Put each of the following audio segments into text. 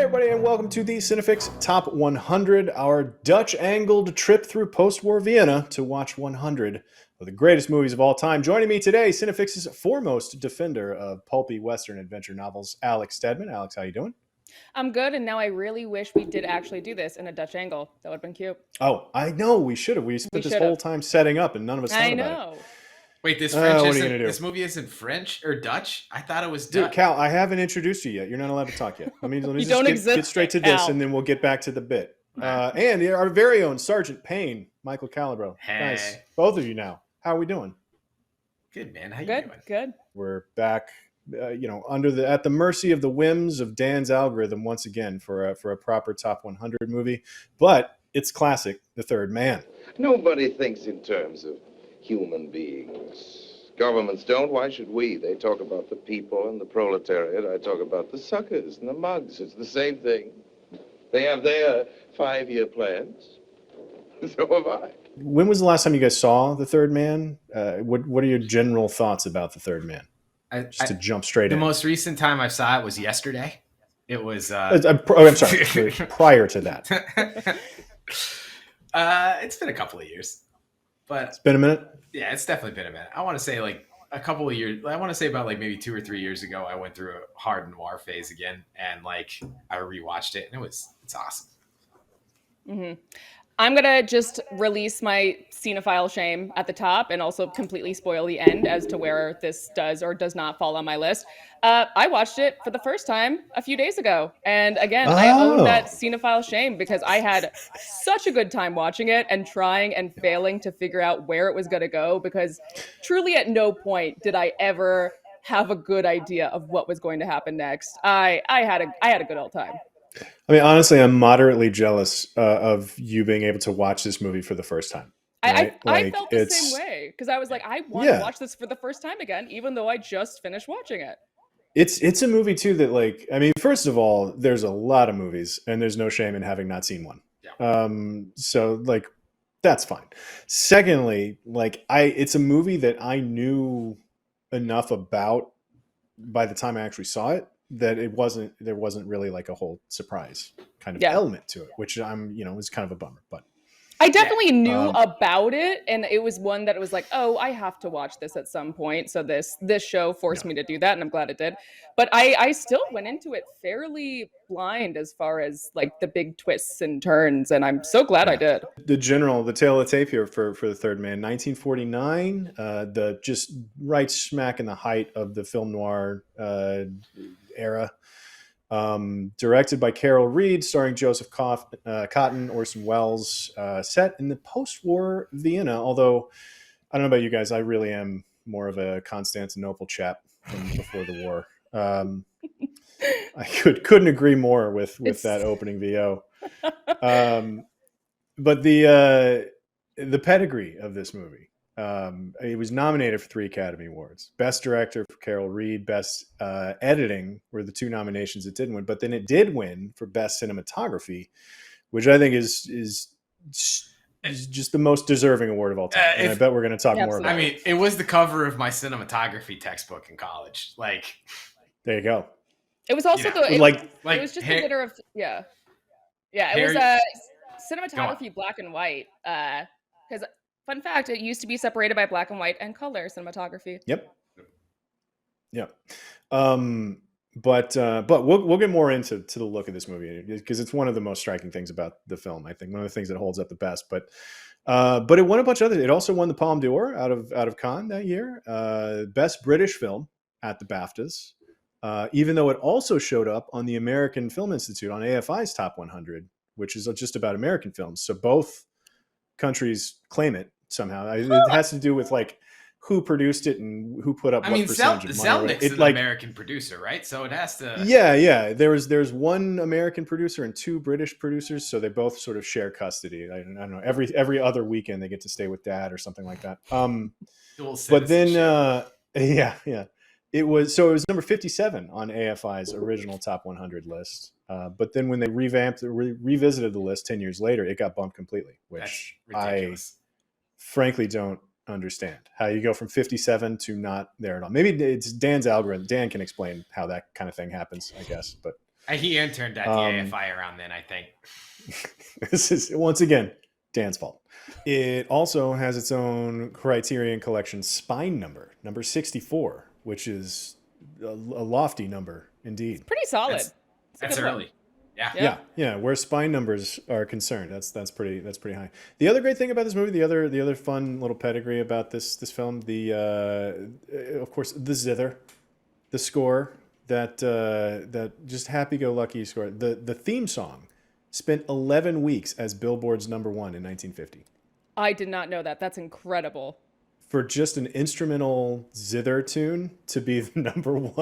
everybody, and welcome to the CineFix Top 100, our Dutch-angled trip through post-war Vienna to watch 100 of the greatest movies of all time. Joining me today, CineFix's foremost defender of pulpy Western adventure novels, Alex Stedman. Alex, how you doing? I'm good, and now I really wish we did actually do this in a Dutch angle. That would have been cute. Oh, I know, we should have. We spent this whole time setting up, and none of us thought about it. Wait, this French isn't, this movie isn't French or Dutch? I thought it was Dutch. Dude, Cal, I haven't introduced you yet. You're not allowed to talk yet. Let me just get straight to this, and then we'll get back to the bit. And our very own Sergeant Payne, Michael Calabro. Hey. Guys, both of you now. How are we doing? Good, man. How you doing? Good. We're back, at the mercy of the whims of Dan's algorithm once again for a proper top 100 movie. But it's classic, The Third Man. Nobody thinks in terms of human beings. Governments don't. Why should we? They talk about the people and the proletariat. I talk about the suckers and the mugs. It's the same thing. They have their 5-year plans. So have I. When was the last time you guys saw The Third Man? What are your general thoughts about The Third Man? Just to jump straight in. The most recent time I saw it was yesterday. It was... I'm sorry. Prior to that. It's been a couple of years. But it's been a minute? Yeah, it's definitely been a minute. I want to say like a couple of years. I want to say about like maybe 2 or 3 years ago, I went through a hard noir phase again. And like I rewatched it and it's awesome. Mm-hmm. I'm going to just release my cinephile shame at the top and also completely spoil the end as to where this does or does not fall on my list. I watched it for the first time a few days ago. And again, I own that cinephile shame because I had such a good time watching it and trying and failing to figure out where it was going to go, because truly at no point did I ever have a good idea of what was going to happen next. I had a good old time. I mean, honestly, I'm moderately jealous of you being able to watch this movie for the first time. Right? I felt the same way because I was like, I want to watch this for the first time again, even though I just finished watching it. It's a movie too that, like, I mean, first of all, there's a lot of movies and there's no shame in having not seen one. Yeah. So like, that's fine. Secondly, like it's a movie that I knew enough about by the time I actually saw it, that there wasn't really like a whole surprise kind of element to it, which was kind of a bummer, but I definitely knew about it, and it was one that was like, oh, I have to watch this at some point. So this show forced me to do that, and I'm glad it did. But I still went into it fairly blind as far as like the big twists and turns, and I'm so glad I did. The tale of the tape here for The Third Man, 1949, the just right smack in the height of the film noir era. Directed by Carol Reed, starring Joseph Cotten, Orson Welles, set in the post-war Vienna. Although, I don't know about you guys, I really am more of a Constantinople chap from before the war. I couldn't agree more with that opening VO. But the pedigree of this movie. It was nominated for 3 Academy Awards. Best Director for Carol Reed, Best Editing were the 2 nominations it didn't win. But then it did win for Best Cinematography, which I think is just the most deserving award of all time. And I bet we're going to talk more about it. I mean, it was the cover of my cinematography textbook in college. Like, there you go. It was also it was just the litter of it was cinematography black and white because. Fun fact, it used to be separated by black and white and color cinematography. Yep. But we'll get more into the look of this movie because it's one of the most striking things about the film. I think one of the things that holds up the best. But it won a bunch of others. It also won the Palme d'Or out of Cannes that year. Best British film at the BAFTAs. Even though it also showed up on the American Film Institute on AFI's Top 100, which is just about American films. So both countries claim it. Somehow it has to do with like who produced it and who put up what percentage of money. Zelnick's an American producer, right? So it has to. Yeah. There's one American producer and 2 British producers, so they both sort of share custody. I don't know. Every other weekend they get to stay with dad or something like that. But then it was number 57 on AFI's original Top 100 list. But then when they revisited the list 10 years later, it got bumped completely, which I frankly don't understand how you go from 57 to not there at all. Maybe it's Dan's algorithm. Dan can explain how that kind of thing happens, I guess. But He interned at the AFI around then, I think. This is, once again, Dan's fault. It also has its own Criterion Collection spine number, number 64, which is a lofty number indeed. Pretty solid. That's early. Yeah. Where spine numbers are concerned, that's pretty high. The other great thing about this movie, the other fun little pedigree about this film, of course, the zither, the score, that just happy-go-lucky score. The theme song spent 11 weeks as Billboard's #1 in 1950. I did not know that. That's incredible. For just an instrumental zither tune to be the #1,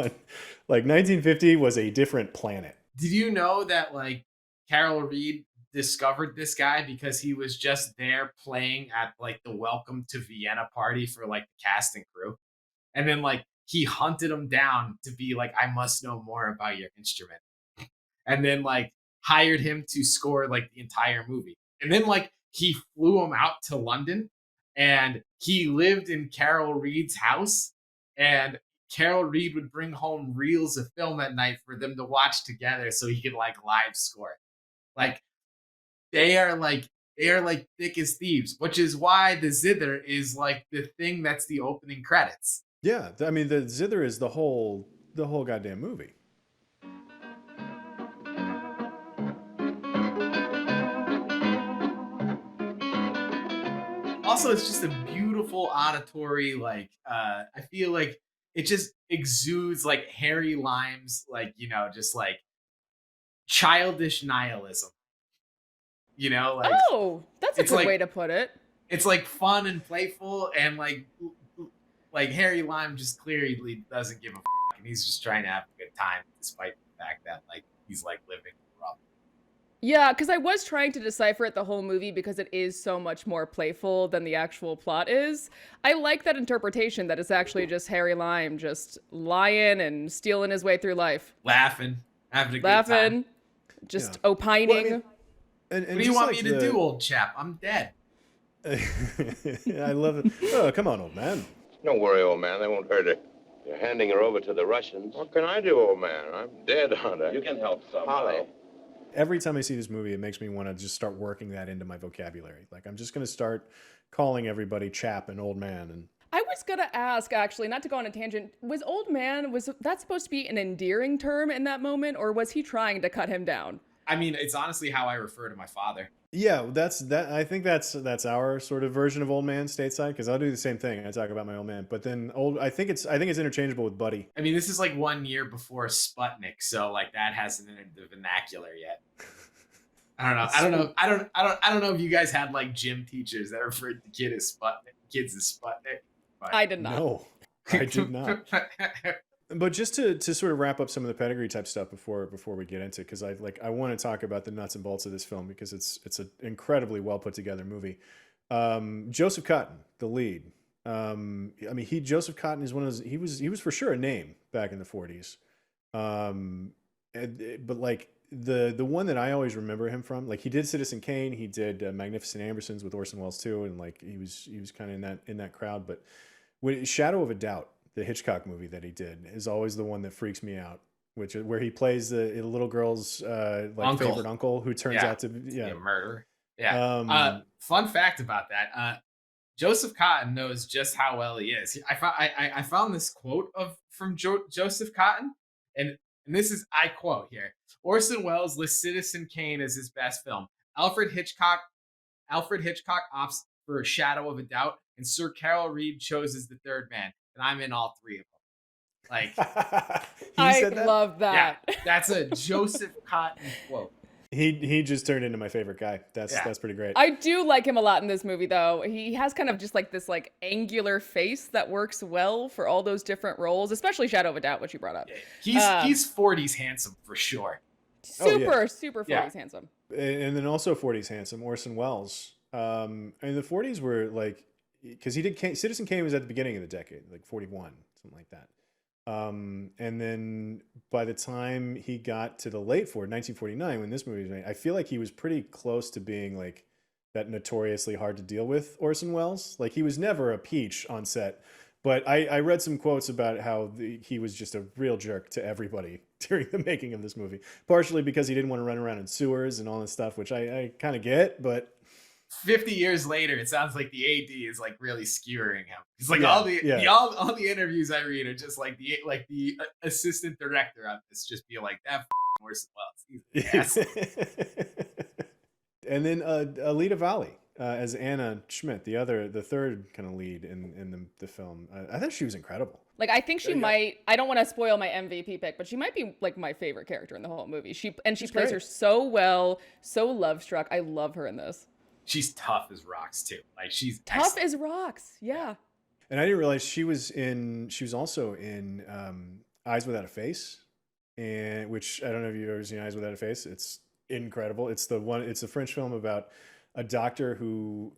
like 1950 was a different planet. Did you know that like Carol Reed discovered this guy because he was just there playing at like the Welcome to Vienna party for like the cast and crew, and then like he hunted him down to be like, I must know more about your instrument, and then like hired him to score like the entire movie, and then like he flew him out to London, and he lived in Carol Reed's house, and Carol Reed would bring home reels of film at night for them to watch together so he could like live score it. Like they are like thick as thieves, which is why the zither is like the thing that's the opening credits. Yeah, I mean the zither is the whole goddamn movie. Also, it's just a beautiful auditory, like I feel like it just exudes like Harry Lime's, like, you know, just like childish nihilism. You know, like that's a good way to put it. It's like fun and playful, and like Harry Lime just clearly doesn't give a fuck, and he's just trying to have a good time, despite the fact that like he's like living rough. Yeah, because I was trying to decipher it the whole movie because it is so much more playful than the actual plot is. I like that interpretation that it's actually just Harry Lime just lying and stealing his way through life. Having a good time. Just opining. Well, I mean, and what do you want me to do, old chap? I'm dead. I love it. Oh, come on, old man. Don't worry, old man. They won't hurt her. You're handing her over to the Russians. What can I do, old man? I'm dead, Hunter. You can help somehow. Holly. Every time I see this movie, it makes me want to just start working that into my vocabulary. Like, I'm just going to start calling everybody chap and old man. And I was going to ask, actually, not to go on a tangent, was old man, was that supposed to be an endearing term in that moment, or was he trying to cut him down? I mean, it's honestly how I refer to my father. Yeah, I think that's our sort of version of old man stateside, because I'll do the same thing. I talk about my old man, but then I think it's interchangeable with buddy. I mean, this is like 1 year before Sputnik, so like that hasn't entered the vernacular yet. I don't know if you guys had like gym teachers that referred to kids as Sputnik. But... I did not. No, I did not. But just to sort of wrap up some of the pedigree type stuff before we get into, because I want to talk about the nuts and bolts of this film, because it's an incredibly well put together movie. Joseph Cotten, the lead. I mean, Joseph Cotten is one of those. He was for sure a name back in the 40s. But like the one that I always remember him from, like he did Citizen Kane, he did Magnificent Ambersons with Orson Welles too, and like he was kind of in that crowd. But Shadow of a Doubt, the Hitchcock movie that he did, is always the one that freaks me out, which is where he plays the little girl's favorite uncle who turns out to be a murderer. Yeah. Fun fact about that: Joseph Cotten knows just how well he is. I found this quote from Joseph Cotten, and this is, I quote here: Orson Welles lists Citizen Kane as his best film. Alfred Hitchcock opts for A Shadow of a Doubt, and Sir Carol Reed chose The Third Man. And I'm in all three of them. Like, I love that. Yeah, that's a Joseph Cotten quote. He just turned into my favorite guy. That's pretty great. I do like him a lot in this movie, though. He has kind of just like this like angular face that works well for all those different roles, especially Shadow of a Doubt, which you brought up. He's 40s handsome for sure. Super 40s handsome. And then also 40s handsome, Orson Welles. And the 40s were like, because he did Citizen Kane was at the beginning of the decade, like 41, something like that. And then by the time he got to the late 1949, when this movie was made, I feel like he was pretty close to being like that notoriously hard to deal with Orson Welles. Like he was never a peach on set, But I read some quotes about how he was just a real jerk to everybody during the making of this movie, partially because he didn't want to run around in sewers and all this stuff, which I kind of get, but 50 years later, it sounds like the AD is like really skewering him. It's like Yeah, all the yeah. all the interviews I read are just like the assistant director on this just be like that Orson Welles. He's an ass. And then Alita Valley as Anna Schmidt, the third kind of lead in the film. I thought she was incredible. Like, I think she might, I don't want to spoil my MVP pick, but she might be like my favorite character in the whole movie. She plays great. her so well, so love struck. I love her in this. She's tough as rocks too. Like she's Tough excellent. as rocks. Yeah. And I didn't realize she was also in Eyes Without a Face, and which I don't know if you've ever seen Eyes Without a Face. It's incredible. It's a French film about a doctor who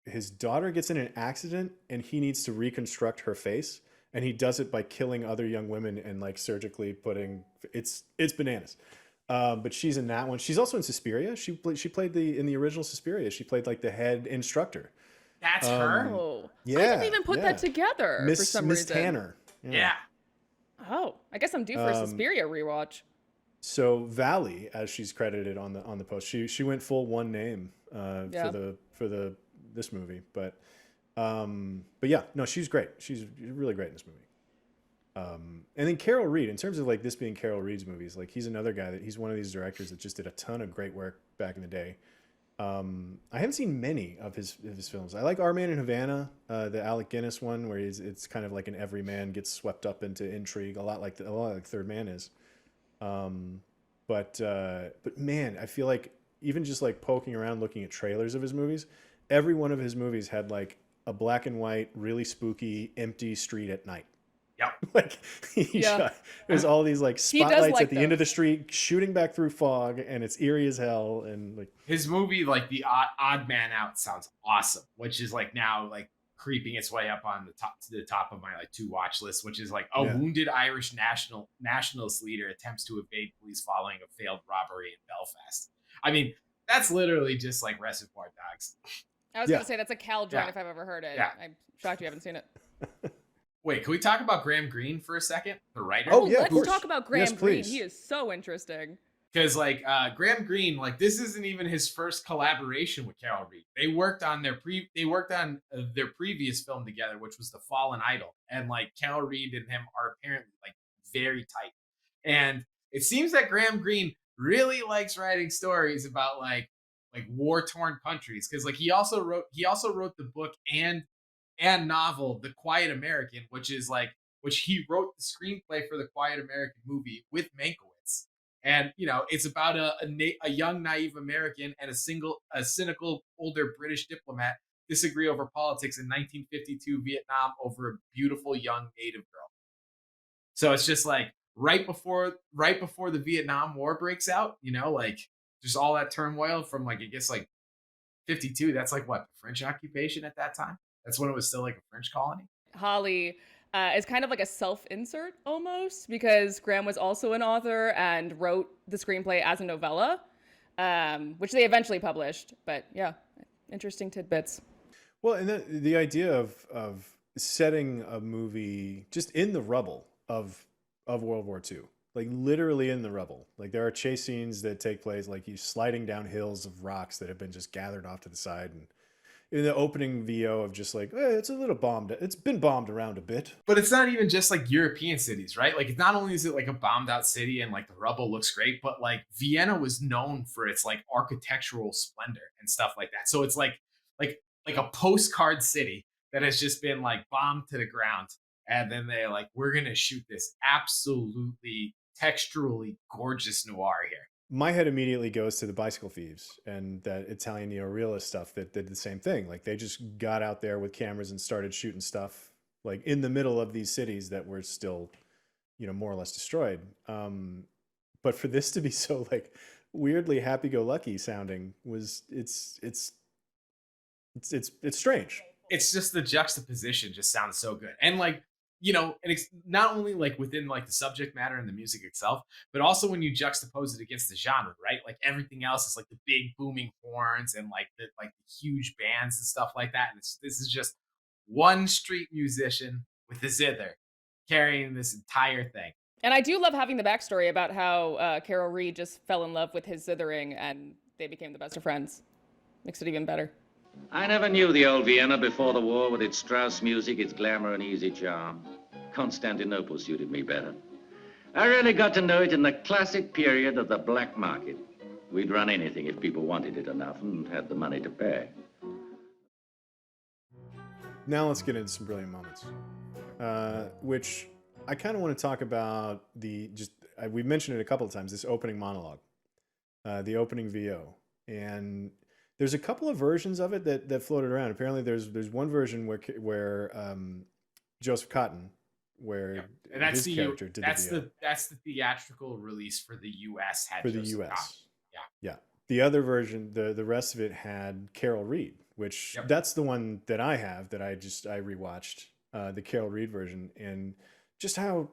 his daughter gets in an accident and he needs to reconstruct her face, and he does it by killing other young women and like surgically putting it's bananas. But she's in that one. She's also in Suspiria. She played in the original Suspiria. She played like the head instructor. That's her. Oh, Yeah, I didn't even put that together for some Miss reason. Tanner. Yeah. Oh, I guess I'm due for a Suspiria rewatch. So Valley, as she's credited on the post, she went full one name for this movie, but yeah, no, she's great. She's really great in this movie. And then Carol Reed, in terms of like this being Carol Reed's movies, like he's another guy he's one of these directors that just did a ton of great work back in the day. I haven't seen many of his films. I like Our Man in Havana, the Alec Guinness one, where it's kind of like an everyman gets swept up into intrigue, a lot like Third Man is. But man, I feel like even just like poking around looking at trailers of his movies, every one of his movies had like a black and white, really spooky, empty street at night. Yep. Like there's all these like spotlights like at the end of the street shooting back through fog, and it's eerie as hell. And like his movie, like the Odd Man Out, sounds awesome, which is like now like creeping its way up on the top of my like to watch list, which is like a wounded Irish nationalist leader attempts to evade police following a failed robbery in Belfast. I mean, that's literally just like Reservoir Dogs. I was gonna say that's a Cal joint if I've ever heard it. Yeah. I'm shocked you haven't seen it. Wait, can we talk about Graham Greene for a second? The writer? Oh, yeah, let's talk about Graham Greene. He is so interesting. Because like Graham Greene, like this isn't even his first collaboration with Carol Reed. They worked on their previous film together, which was The Fallen Idol, and like Carol Reed and him are apparently like very tight. And it seems that Graham Greene really likes writing stories about like war-torn countries, because like he also wrote the book and novel The Quiet American, which he wrote the screenplay for The Quiet American movie with Mankiewicz. And you know, it's about a young naive American and a cynical older British diplomat disagree over politics in 1952 Vietnam over a beautiful young native girl. So it's just like right before the Vietnam War breaks out, you know, like just all that turmoil from like I guess like 52. That's like what, the French occupation at that time. That's when it was still like a French colony. Holly is kind of like a self-insert almost, because Graham was also an author and wrote the screenplay as a novella, which they eventually published. But yeah, interesting tidbits. Well, and the idea of setting a movie just in the rubble of World War II, like literally in the rubble. Like there are chase scenes that take place like he's sliding down hills of rocks that have been just gathered off to the side, and in the opening VO of just like, it's a little bombed. It's been bombed around a bit. But it's not even just like European cities, right? Like, not only is it like a bombed out city and like the rubble looks great, but like Vienna was known for its like architectural splendor and stuff like that. So it's like a postcard city that has just been like bombed to the ground. And then they're like, we're going to shoot this absolutely texturally gorgeous noir here. My head immediately goes to the Bicycle Thieves and that Italian neorealist stuff that did the same thing. Like they just got out there with cameras and started shooting stuff like in the middle of these cities that were still, you know, more or less destroyed. But for this to be so like weirdly happy-go-lucky sounding it's strange. It's just the juxtaposition just sounds so good. And like, you know, and it's not only like within like the subject matter and the music itself, but also when you juxtapose it against the genre, right? Like everything else is like the big booming horns and like the huge bands and stuff like that. And this is just one street musician with a zither carrying this entire thing. And I do love having the backstory about how Carol Reed just fell in love with his zithering and they became the best of friends. Makes it even better. I never knew the old Vienna before the war with its Strauss music, its glamour and easy charm. Constantinople suited me better. I really got to know it in the classic period of the black market. We'd run anything if people wanted it enough and had the money to pay. Now let's get into some brilliant moments, which I kind of want to talk about. We mentioned it a couple of times, this opening monologue, the opening VO. And there's a couple of versions of it that floated around. Apparently there's one version where Joseph Cotten, where and that's his character did the VO. That's the theatrical release for the US had for the Joseph US. Cotten. Yeah. The other version, the rest of it had Carol Reed, which that's the one that I have that I rewatched, the Carol Reed version, and just how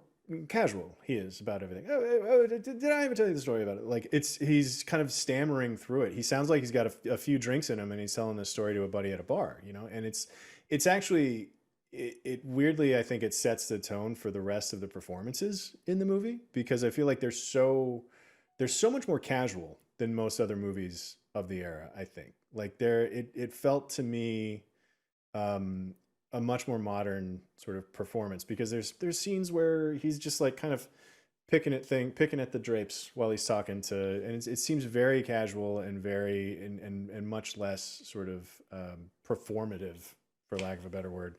casual he is about everything. Did I ever tell you the story about it? Like he's kind of stammering through it. He sounds like he's got a few drinks in him and he's telling this story to a buddy at a bar, you know, and it's actually, it weirdly, I think it sets the tone for the rest of the performances in the movie, because I feel like they're so much more casual than most other movies of the era. I think like it felt to me a much more modern sort of performance, because there's scenes where he's just like kind of picking at the drapes while he's talking to, and it seems very casual and very and much less sort of performative, for lack of a better word,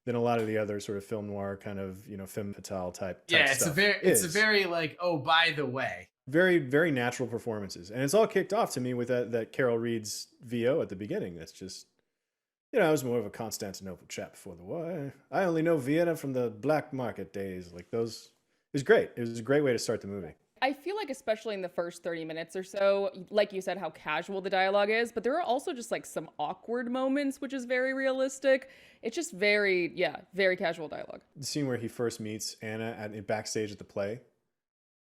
than a lot of the other sort of film noir kind of, you know, femme fatale type it's stuff. It's a very like, oh, by the way, very, very natural performances. And it's all kicked off to me with that Carol Reed's VO at the beginning. That's just, you know, I was more of a Constantinople chap before the war. I only know Vienna from the black market days. Like those, it was great. It was a great way to start the movie. I feel like especially in the first 30 minutes or so, like you said, how casual the dialogue is, but there are also just like some awkward moments, which is very realistic. It's just very casual dialogue. The scene where he first meets Anna backstage at the play,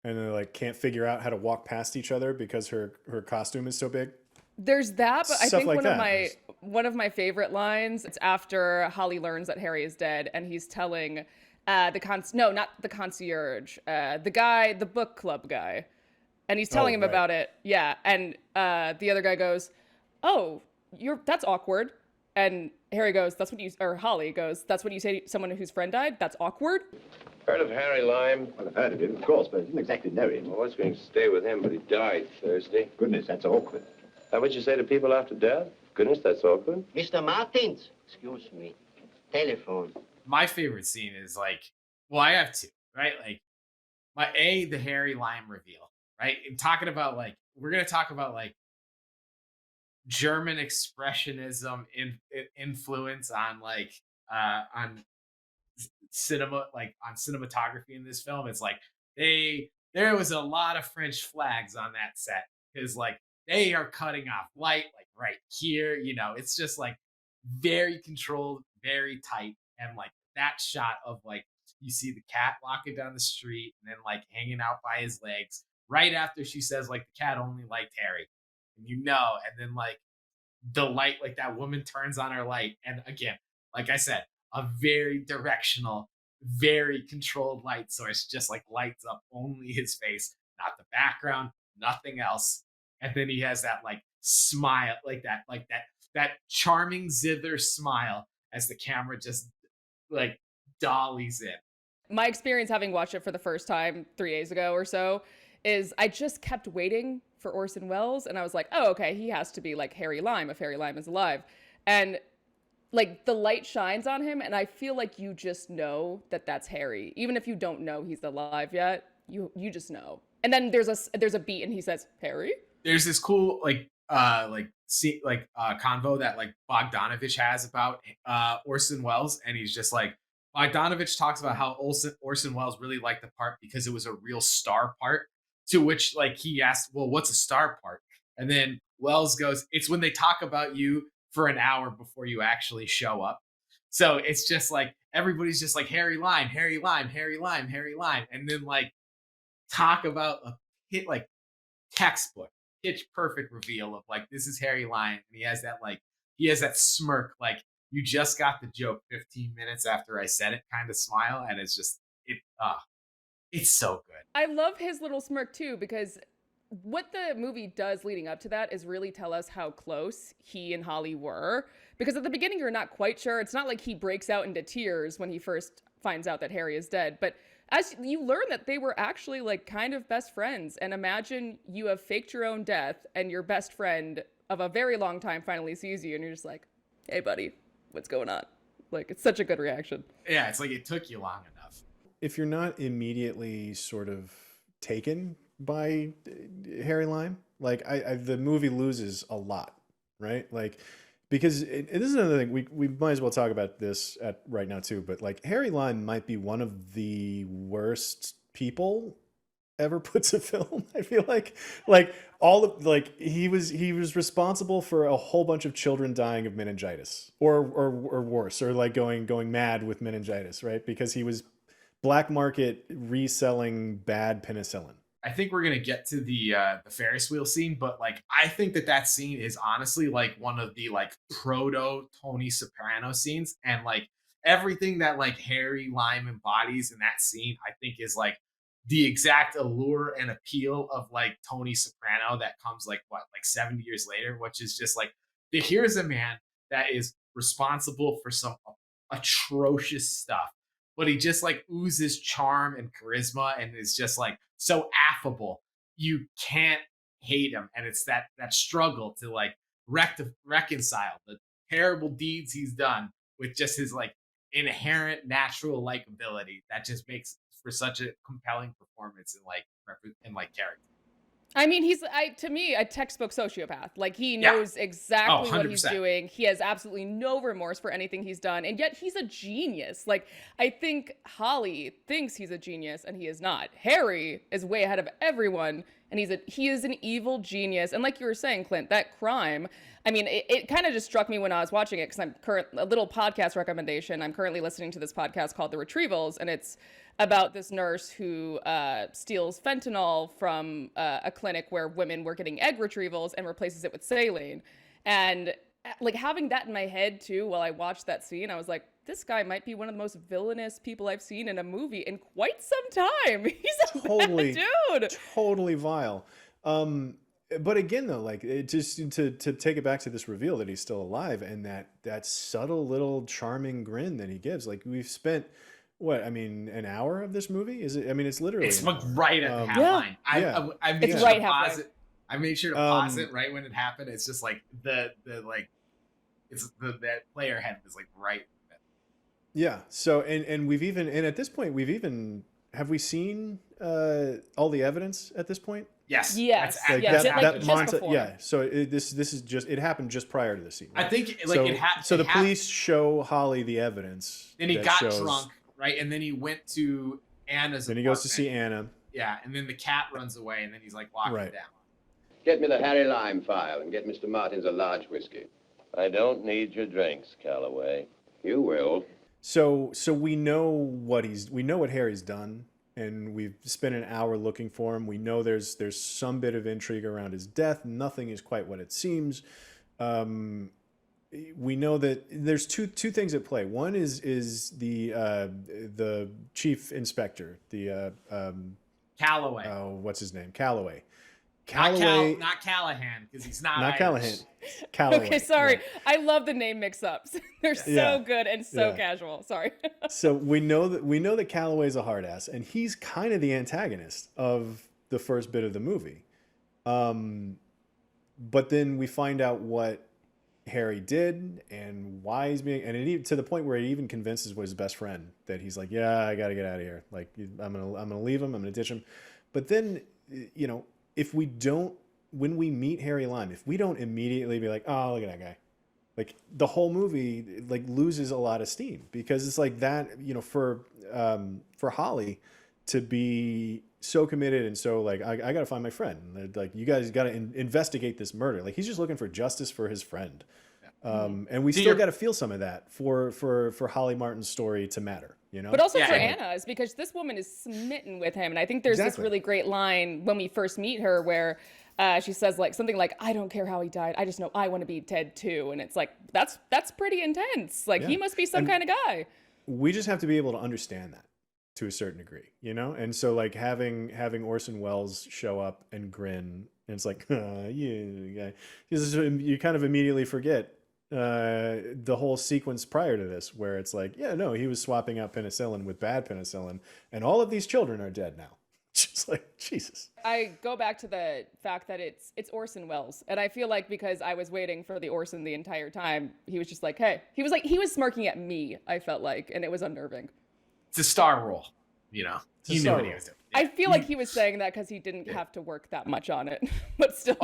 and they like can't figure out how to walk past each other because her costume is so big. There's that, but I think like one of my favorite lines, it's after Holly learns that Harry is dead, and he's telling not the concierge, the book club guy, and he's telling him about it. Yeah, and the other guy goes, "Oh, that's awkward," and Holly goes, "That's what you say to someone whose friend died? That's awkward." Heard of Harry Lime? Well, I've heard of him, of course, but I didn't exactly know him. Well, I was going to stay with him, but he died Thursday. Goodness, that's awkward. That what you say to people after death? Goodness, that's awkward. Mr. Martins, excuse me. Telephone. My favorite scene is like, well, I have two, right? Like the Harry Lime reveal, right? I'm talking about like, we're going to talk about like German expressionism influence on like, on cinema, like on cinematography in this film. It's like there was a lot of French flags on that set, because like they are cutting off light like right here, you know. It's just like very controlled, very tight, and like that shot of like you see the cat walking down the street and then like hanging out by his legs right after she says like the cat only liked Harry, and you know, and then like the light, like that woman turns on her light, and again, like I said, a very directional, very controlled light source just like lights up only his face, not the background, nothing else. And then he has that like smile, like that charming zither smile as the camera just like dollies in. My experience having watched it for the first time 3 days ago or so is I just kept waiting for Orson Welles, and I was like, oh, okay, he has to be like Harry Lime if Harry Lime is alive. And like the light shines on him, and I feel like you just know that that's Harry, even if you don't know he's alive yet. You just know. And then there's a beat, and he says Harry. There's this cool convo that like Bogdanovich has about Orson Welles, and he's just like, Bogdanovich talks about how Orson Welles really liked the part because it was a real star part. To which like he asked, well, what's a star part? And then Welles goes, it's when they talk about you for an hour before you actually show up. So it's just like everybody's just like Harry Lime, Harry Lime, Harry Lime, Harry Lime, and then like talk about a hit like textbook pitch perfect reveal of like, this is Harry Lime, and he has that smirk like you just got the joke 15 minutes after I said it kind of smile, and it's just it's so good. I love his little smirk too, because what the movie does leading up to that is really tell us how close he and Holly were. Because at the beginning, you're not quite sure. It's not like he breaks out into tears when he first finds out that Harry is dead. But as you learn that they were actually like kind of best friends. And imagine you have faked your own death and your best friend of a very long time finally sees you and you're just like, hey, buddy, what's going on? Like, it's such a good reaction. Yeah, it's like it took you long enough. If you're not immediately sort of taken by Harry Lime, like the movie loses a lot, right? Like, because this is another thing, we might as well talk about this right now too, but like Harry Lime might be one of the worst people ever put to film. I feel like all of like he was responsible for a whole bunch of children dying of meningitis or worse, or like going mad with meningitis, right? Because he was black market reselling bad penicillin. I think we're gonna get to the Ferris wheel scene, but like I think that scene is honestly like one of the like proto Tony Soprano scenes, and like everything that like Harry Lime embodies in that scene, I think is like the exact allure and appeal of like Tony Soprano that comes like 70 years later, which is just like here's a man that is responsible for some atrocious stuff, but he just like oozes charm and charisma and is just like so affable. You can't hate him. And it's that struggle to like reconcile the terrible deeds he's done with just his like inherent natural likability that just makes for such a compelling performance in like character. I mean, he's to me a textbook sociopath. Like he knows exactly what he's doing. He has absolutely no remorse for anything he's done, and yet he's a genius. Like I think Holly thinks he's a genius, and he is not. Harry is way ahead of everyone, and he is an evil genius. And like you were saying, Clint, that crime. I mean, it kind of just struck me when I was watching it because a little podcast recommendation. I'm currently listening to this podcast called The Retrievals, and it's about this nurse who steals fentanyl from a clinic where women were getting egg retrievals and replaces it with saline. And like having that in my head too while I watched that scene, I was like, this guy might be one of the most villainous people I've seen in a movie in quite some time. He's a bad dude. Totally vile. But again, though, like it just to take it back to this reveal that he's still alive and that subtle little charming grin that he gives. Like we've spent an hour of this movie? Is it? I mean, it's literally. It's right at the half line. I made sure to pause it. I made sure to pause it right when it happened. It's just like that player head was like right. Yeah. So and we've even at this point have we seen all the evidence at this point? Yes. Yeah. So this is just it happened just prior to the scene. Right? I think the police show Holly the evidence. Then he got drunk, right? And then he went to Anna's. Then he goes to see Anna. Yeah, and then the cat runs away, and then he's like locking down. Get me the Harry Lime file and get Mr. Martins a large whiskey. I don't need your drinks, Calloway. You will. So we know what Harry's done. And we've spent an hour looking for him. We know there's some bit of intrigue around his death. Nothing is quite what it seems. We know that there's two things at play. One is the chief inspector, the Calloway. Oh, what's his name? Calloway. Not Callahan, because he's not Irish. Callahan. Calloway. Okay, sorry. Yeah. I love the name mix-ups. They're so good and so casual. Sorry. So we know that Calloway's a hard ass, and he's kind of the antagonist of the first bit of the movie. But then we find out what Harry did and why he's being, and to the point where it even convinces his best friend that he's like, yeah, I got to get out of here. Like I'm gonna leave him. I'm gonna ditch him. But then, when we meet Harry Lime, if we don't immediately be like, oh, look at that guy, like the whole movie like loses a lot of steam because it's like that, for Holly to be so committed and so like, I got to find my friend. Like you guys got to investigate this murder. Like he's just looking for justice for his friend. And we still got to feel some of that for Holly Martin's story to matter. you know? But also Yeah, for and- Anna, is because this woman is smitten with him. And I think there's this Exactly. really great line when we first meet her where she says like something like, I don't care how he died. I just know I want to be dead too. And it's like, that's pretty intense. Like he Yeah. must be some And- kind of guy. We just have to be able to understand that to a certain degree, you know? And so like having Orson Welles show up and grin, and it's like, you guy, you kind of immediately forget the whole sequence prior to this, where it's like, yeah, no, he was swapping out penicillin with bad penicillin, and all of these children are dead now. Just like, Jesus. I go back to the fact that it's Orson Welles. And I feel like because I was waiting for the Orson the entire time, he was just like, hey, he was smirking at me, I felt like, and it was unnerving. It's a star role, you know. a He knew star what he role. was doing. I feel like he was saying that because he didn't have to work that much on it, but still,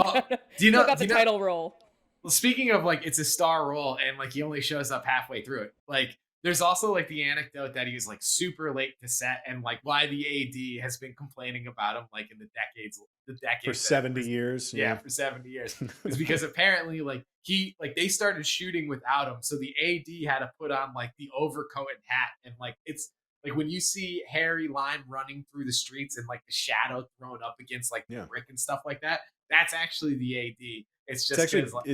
do you know- got do the you know- title role. Well, speaking of like, it's a star role and like he only shows up halfway through it. Like, there's also like the anecdote that he was like super late to set, and like why the AD has been complaining about him like in the decades For 70 years. Yeah, for 70 years. Is because apparently like they started shooting without him, so the AD had to put on like the overcoat and hat, and like it's like when you see Harry Lime running through the streets and like the shadow thrown up against like the Yeah. brick and stuff like that, that's actually the AD. It's just It's actually 'cause, like,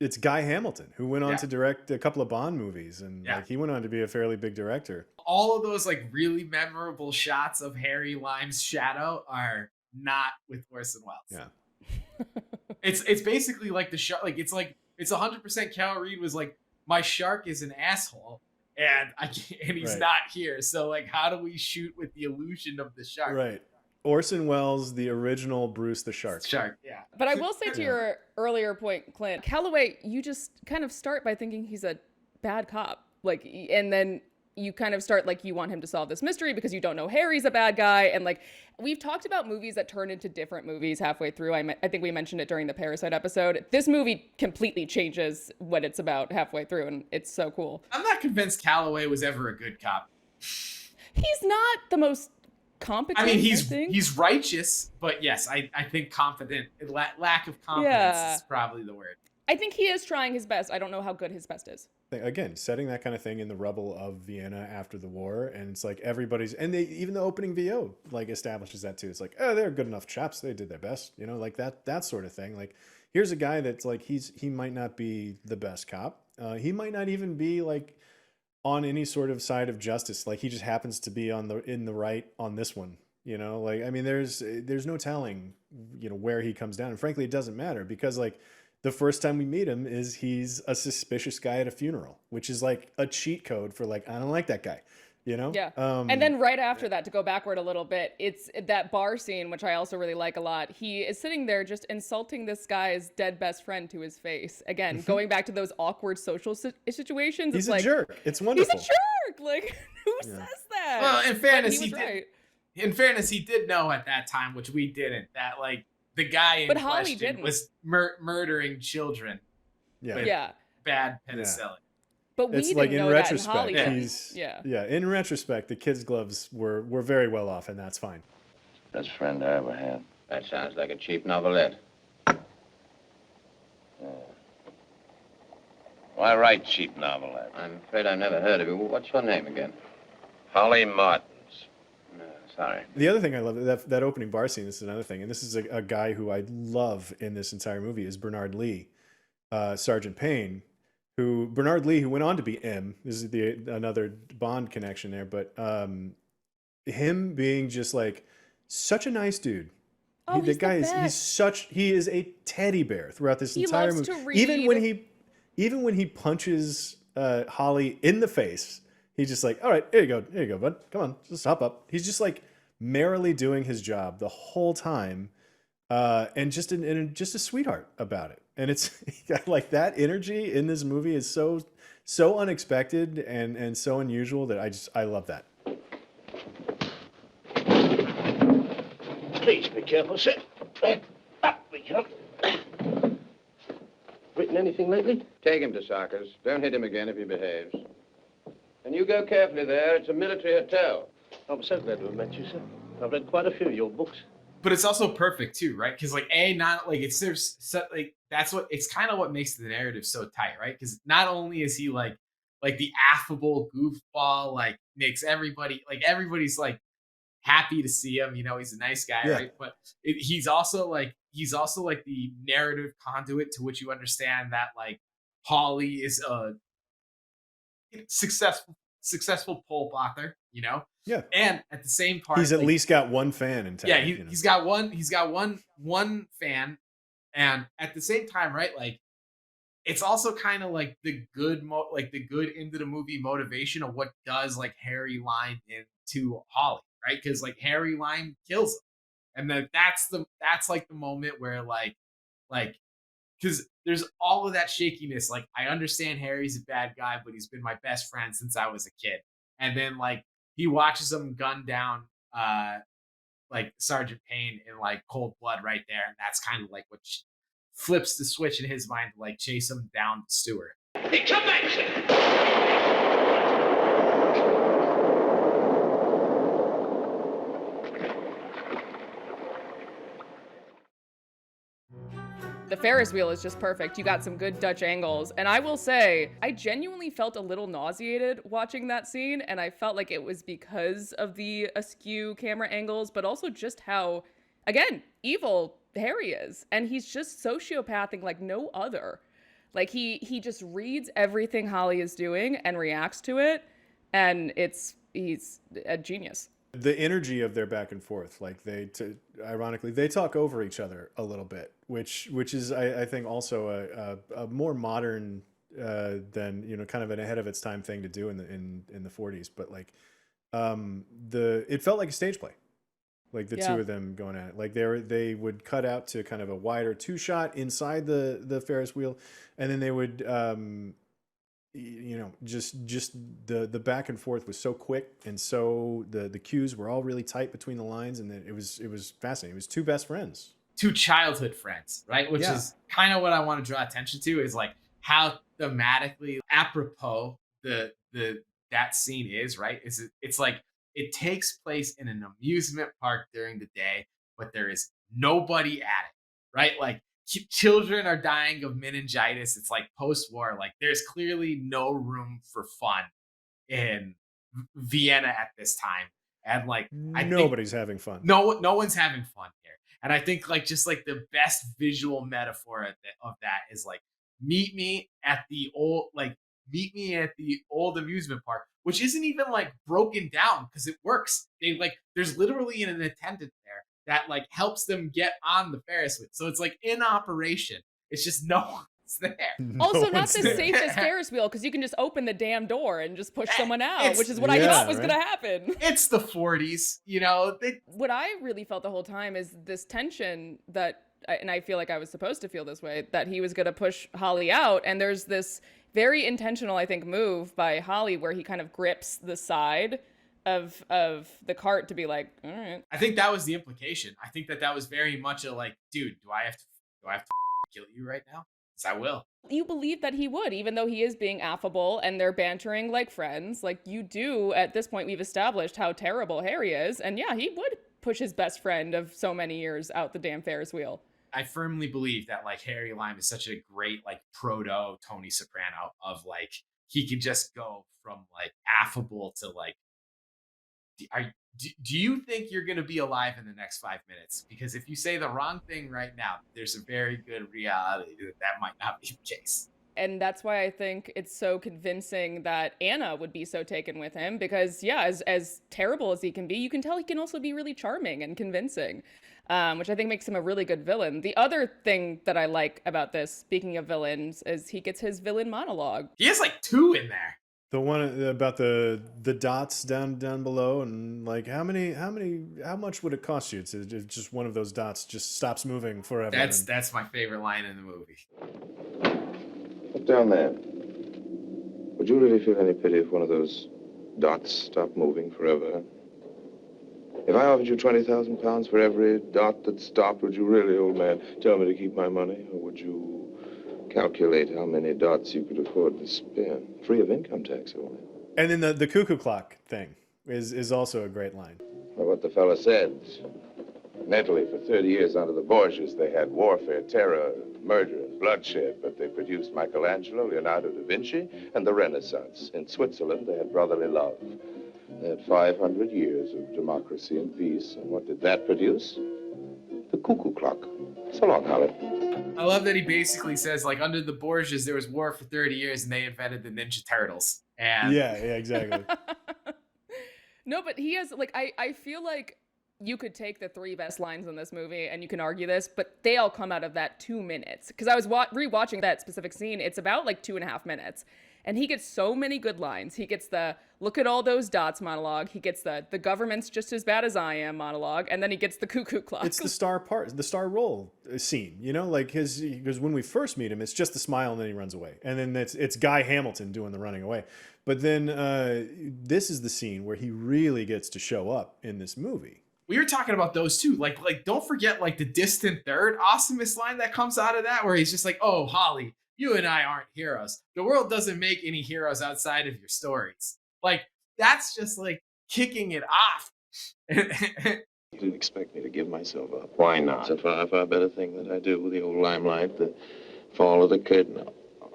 it's Guy Hamilton, who went on Yeah. to direct a couple of Bond movies, and Yeah. like he went on to be a fairly big director. all of those like really memorable shots of Harry Lime's shadow are not with Orson Welles. Yeah. It's basically like the shark. Like it's 100% Cal Reed was like, my shark is an asshole, and he's Right. not here. So like, how do we shoot with the illusion of the shark? Right. Orson Welles, the original Bruce the Shark. Shark, yeah. But I will say to Yeah. your earlier point, Clint, Calloway, you just kind of start by thinking he's a bad cop. Like, and then you kind of start like you want him to solve this mystery because you don't know Harry's a bad guy. And like, we've talked about movies that turn into different movies halfway through. I think we mentioned it during the Parasite episode. This movie completely changes what it's about halfway through, and it's so cool. I'm not convinced Calloway was ever a good cop. He's not the most competent. I mean, think. he's righteous, but yes, I think confident. Lack of confidence Yeah. is probably the word. I think he is trying his best. I don't know how good his best is. Again, setting that kind of thing in the rubble of Vienna after the war, and it's like everybody's, and even the opening VO like establishes that too. It's like, oh, they're good enough chaps, they did their best, you know, like that sort of thing. Like, here's a guy that's like he might not be the best cop, he might not even be like on any sort of side of justice. Like, he just happens to be in the right on this one, you know. Like, I mean, there's no telling, you know, where he comes down, and frankly, it doesn't matter, because like, the first time we meet him is he's a suspicious guy at a funeral, which is like a cheat code for like, I don't like that guy, you know? Yeah. And then right after that, to go backward a little bit, it's that bar scene, which I also really like a lot. He is sitting there just insulting this guy's dead best friend to his face. Again, going back to those awkward social situations. He's it's a like, jerk. It's wonderful. he's a jerk. Like, who says that? Well, in fairness, But he was did. right. In fairness, he did know at that time, which we didn't, that like the guy in But Holly question didn't. was murdering children Yeah. with Yeah. bad penicillin. But we It's didn't like, in know retrospect, that, and Holly didn't. he's Yeah. in retrospect, the kids' gloves were very well off, and that's fine. Best friend I ever had. That sounds like a cheap novelette. Why write cheap novelette? I'm afraid I've never heard of you. What's your name again? Holly Martins. No, sorry. The other thing I love, that opening bar scene, this is another thing, and this is a guy who I love in this entire movie, is Bernard Lee, Sergeant Payne, Bernard Lee, who went on to be M. This is another Bond connection there, but him being just like such a nice dude. Oh, he's the He is a teddy bear throughout this He entire loves movie. to read. Even when he punches Holly in the face, he's just like, all right, here you go, bud. Come on, just hop up. He's just like merrily doing his job the whole time, and just a sweetheart about it. And it's like that energy in this movie is so unexpected and so unusual that I love that. Please be careful, sir. Up we come. Written anything lately? Take him to Sarkis. Don't hit him again if he behaves. And you go carefully there. It's a military hotel. I'm so glad to have met you, sir. I've read quite a few of your books. But it's also perfect too, right? Because like not like it's like that's what it's kind of what makes the narrative so tight, right? Because not only is he like like the affable goofball, like makes everybody's like happy to see him. You know, he's a nice guy, Yeah. right? But he's also like the narrative conduit to which you understand that like Holly is a successful pulp author, you know, Yeah. and at the same part, He's at like, least got one fan in town. yeah, you know? he's got one fan, and at the same time, right, like it's also kind of like the good into the movie motivation of what does like Harry Lime into Holly, right? Because like Harry Lime kills him, and then that's like the moment where like because there's all of that shakiness. Like I understand Harry's a bad guy, but he's been my best friend since I was a kid. And then like he watches him gun down like Sergeant Payne in like cold blood right there, and that's kind of like what flips the switch in his mind to like chase him down to Stewart. Hey, come back, sir! The Ferris wheel is just perfect. You got some good Dutch angles. And I will say, I genuinely felt a little nauseated watching that scene. And I felt like it was because of the askew camera angles, but also just how, again, evil Harry is. And he's just sociopathic like no other. Like he just reads everything Holly is doing and reacts to it. And he's a genius. The energy of their back and forth, like ironically, they talk over each other a little bit, which is I think also a more modern than, you know, kind of an ahead of its time thing to do in the 40s. But like it felt like a stage play, like the two of them going at it. Like they would cut out to kind of a wider 2-shot inside the Ferris wheel, and then they would you know, just the back and forth was so quick, and so the cues were all really tight between the lines, and it was fascinating. It was two best friends, two childhood friends, right? Which is kind of what I want to draw attention to, is like how thematically apropos that scene is, right? It's like it takes place in an amusement park during the day, but there is nobody at it, right? Like children are dying of meningitis. It's like post-war. Like there's clearly no room for fun in Vienna at this time, and like nobody's having fun. No one's having fun here. And I think like just like the best visual metaphor of that is like meet me at the old amusement park, which isn't even like broken down because it works. There's literally an attendant there that like helps them get on the Ferris wheel. So it's like in operation. It's just no one's there. Also, not the safest Ferris wheel, because you can just open the damn door and just push someone out, which is what I thought was going to happen. It's the 40s, you know. What I really felt the whole time is this tension that, and I feel like I was supposed to feel this way, that he was going to push Holly out. And there's this very intentional, I think, move by Holly where he kind of grips the side of the cart to be like, all right. I think that was the implication. I think that was very much a like, dude, do I have to kill you right now? Because I will. You believe that he would, even though he is being affable and they're bantering like friends. Like you do, at this point, we've established how terrible Harry is. And yeah, he would push his best friend of so many years out the damn Ferris wheel. I firmly believe that like Harry Lime is such a great like proto Tony Soprano of like, he could just go from like affable to like, do you think you're going to be alive in the next 5 minutes? Because if you say the wrong thing right now, there's a very good reality that might not be the case. And that's why I think it's so convincing that Anna would be so taken with him, because yeah, as terrible as he can be, you can tell he can also be really charming and convincing, which I think makes him a really good villain. The other thing that I like about this, speaking of villains, is he gets his villain monologue. He has like 2 in there. The one about the dots down below, and like how much would it cost you to just one of those dots just stops moving forever? That's my favorite line in the movie. Look down there. Would you really feel any pity if one of those dots stopped moving forever? If I offered you 20,000 pounds for every dot that stopped, would you really, old man, tell me to keep my money, or would you calculate how many dots you could afford to spend, free of income tax only? And then the cuckoo clock thing is also a great line. Well, what the fella said. In Italy, for 30 years under the Borgias, they had warfare, terror, murder, bloodshed, but they produced Michelangelo, Leonardo da Vinci, and the Renaissance. In Switzerland, they had brotherly love. They had 500 years of democracy and peace. And what did that produce? The cuckoo clock. So long, Holly. I love that he basically says, like, under the Borgias, there was war for 30 years and they invented the Ninja Turtles. And Yeah, exactly. No, but he has, like, I feel like you could take the 3 best lines in this movie and you can argue this, but they all come out of that 2 minutes. Because I was rewatching that specific scene. It's about like 2.5 minutes. And he gets so many good lines. He gets the look at all those dots monologue. He gets the government's just as bad as I am monologue. And then he gets the cuckoo clock. It's the star roll scene, you know, like because when we first meet him, it's just the smile and then he runs away. And then it's Guy Hamilton doing the running away. But then this is the scene where he really gets to show up in this movie. We were talking about those too. Like don't forget like the distant third awesomest line that comes out of that, where he's just like, "Oh, Holly, you and I aren't heroes. The world doesn't make any heroes outside of your stories." Like, that's just like kicking it off. You didn't expect me to give myself up. Why not? It's a far, far better thing than I do. The old limelight, the fall of the curtain. Oh,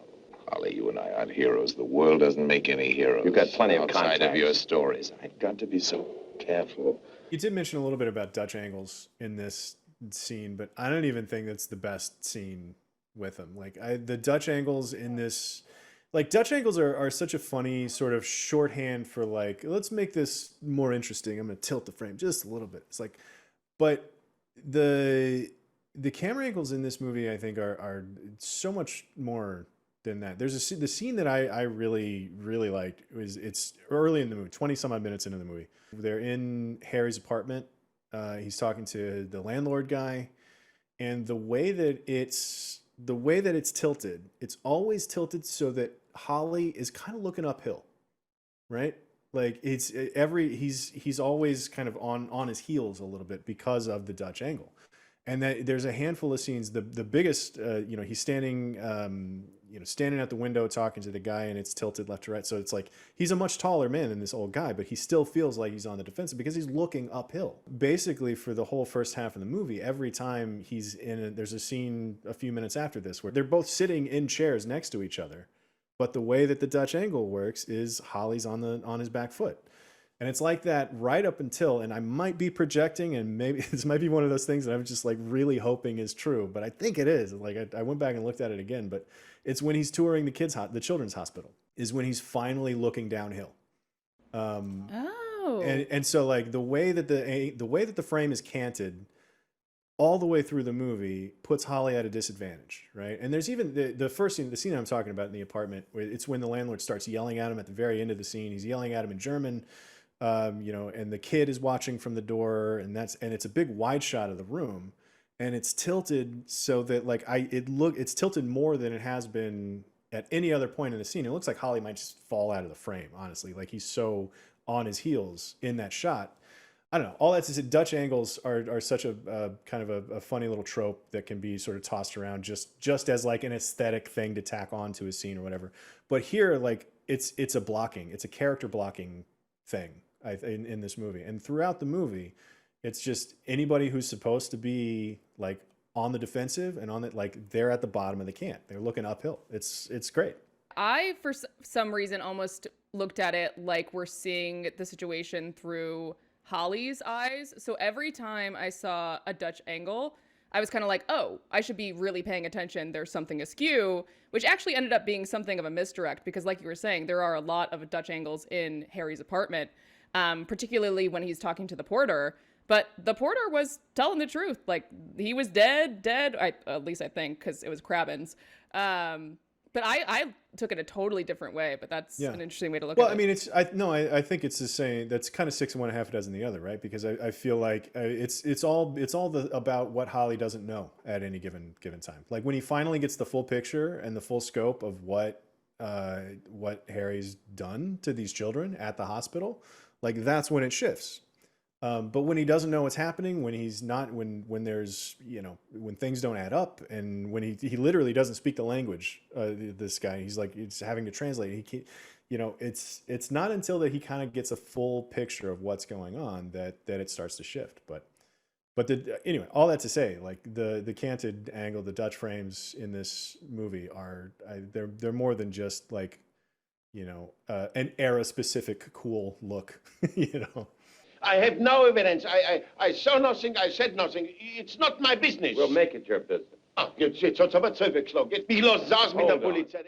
Holly, you and I aren't heroes. The world doesn't make any heroes. You've got plenty of outside contacts. of your stories. I've got to be so careful. You did mention a little bit about Dutch angles in this scene, but I don't even think that's the best scene with him. Like the Dutch angles in this, like Dutch angles are such a funny sort of shorthand for like, let's make this more interesting. I'm going to tilt the frame just a little bit. It's like, but the camera angles in this movie, I think are so much more than that. There's the scene that I really, really liked it's early in the movie, 20 some odd minutes into the movie. They're in Harry's apartment. He's talking to the landlord guy, and the way that it's tilted, it's always tilted so that Holly is kind of looking uphill, right? Like he's always kind of on his heels a little bit because of the Dutch angle. And that there's a handful of scenes. The biggest, he's standing, standing at the window talking to the guy, and it's tilted left to right. So it's like he's a much taller man than this old guy, but he still feels like he's on the defensive because he's looking uphill. Basically, for the whole first half of the movie, every time he's there's a scene a few minutes after this where they're both sitting in chairs next to each other, but the way that the Dutch angle works is Holly's on his back foot. And it's like that right up until, and I might be projecting, and maybe this might be one of those things that I'm just like really hoping is true, but I think it is. Like I went back and looked at it again, but it's when he's touring the children's hospital is when he's finally looking downhill. And so like the way that the frame is canted all the way through the movie puts Holly at a disadvantage, right? And there's even the first scene, the scene I'm talking about in the apartment, where it's when the landlord starts yelling at him at the very end of the scene. He's yelling at him in German. And the kid is watching from the door, and it's a big wide shot of the room, and it's tilted so that like it's tilted more than it has been at any other point in the scene. It looks like Holly might just fall out of the frame, honestly. Like he's so on his heels in that shot. I don't know. All that to say, Dutch angles are such a kind of a funny little trope that can be sort of tossed around just as like an aesthetic thing to tack onto a scene or whatever. But here, like it's a character blocking thing in this movie, and throughout the movie it's just anybody who's supposed to be like on the defensive and on it, like they're at the bottom of the can, they're looking uphill. It's great. I for some reason almost looked at it like we're seeing the situation through Holly's eyes. So every time I saw a Dutch angle, I was kind of like, oh, I should be really paying attention. There's something askew, which actually ended up being something of a misdirect because like you were saying, there are a lot of Dutch angles in Harry's apartment, particularly when he's talking to the porter. But the porter was telling the truth. Like he was dead. At least I think, because it was Crabbins. But I took it a totally different way, but that's an interesting way to look at it. Well, I mean, I think it's the same. That's kind of 6 and 1 half a dozen the other, right? Because I feel like it's all about what Holly doesn't know at any given time. Like when he finally gets the full picture and the full scope of what Harry's done to these children at the hospital, like that's when it shifts. But when he doesn't know what's happening, when he's not, when there's, when things don't add up, and when he literally doesn't speak the language, this guy, he's like, it's having to translate. He can't, it's not until that he kind of gets a full picture of what's going on that it starts to shift. But But anyway, all that to say, like the canted angle, the Dutch frames in this movie are they're more than just like, you know, an era specific cool look, you know. I have no evidence. I saw nothing. I said nothing. It's not my business. We'll make it your business. Ah, jetzt hat's aber 12 o'clock. Jetzt bin ich los, saß mit der Hold on. Polizei.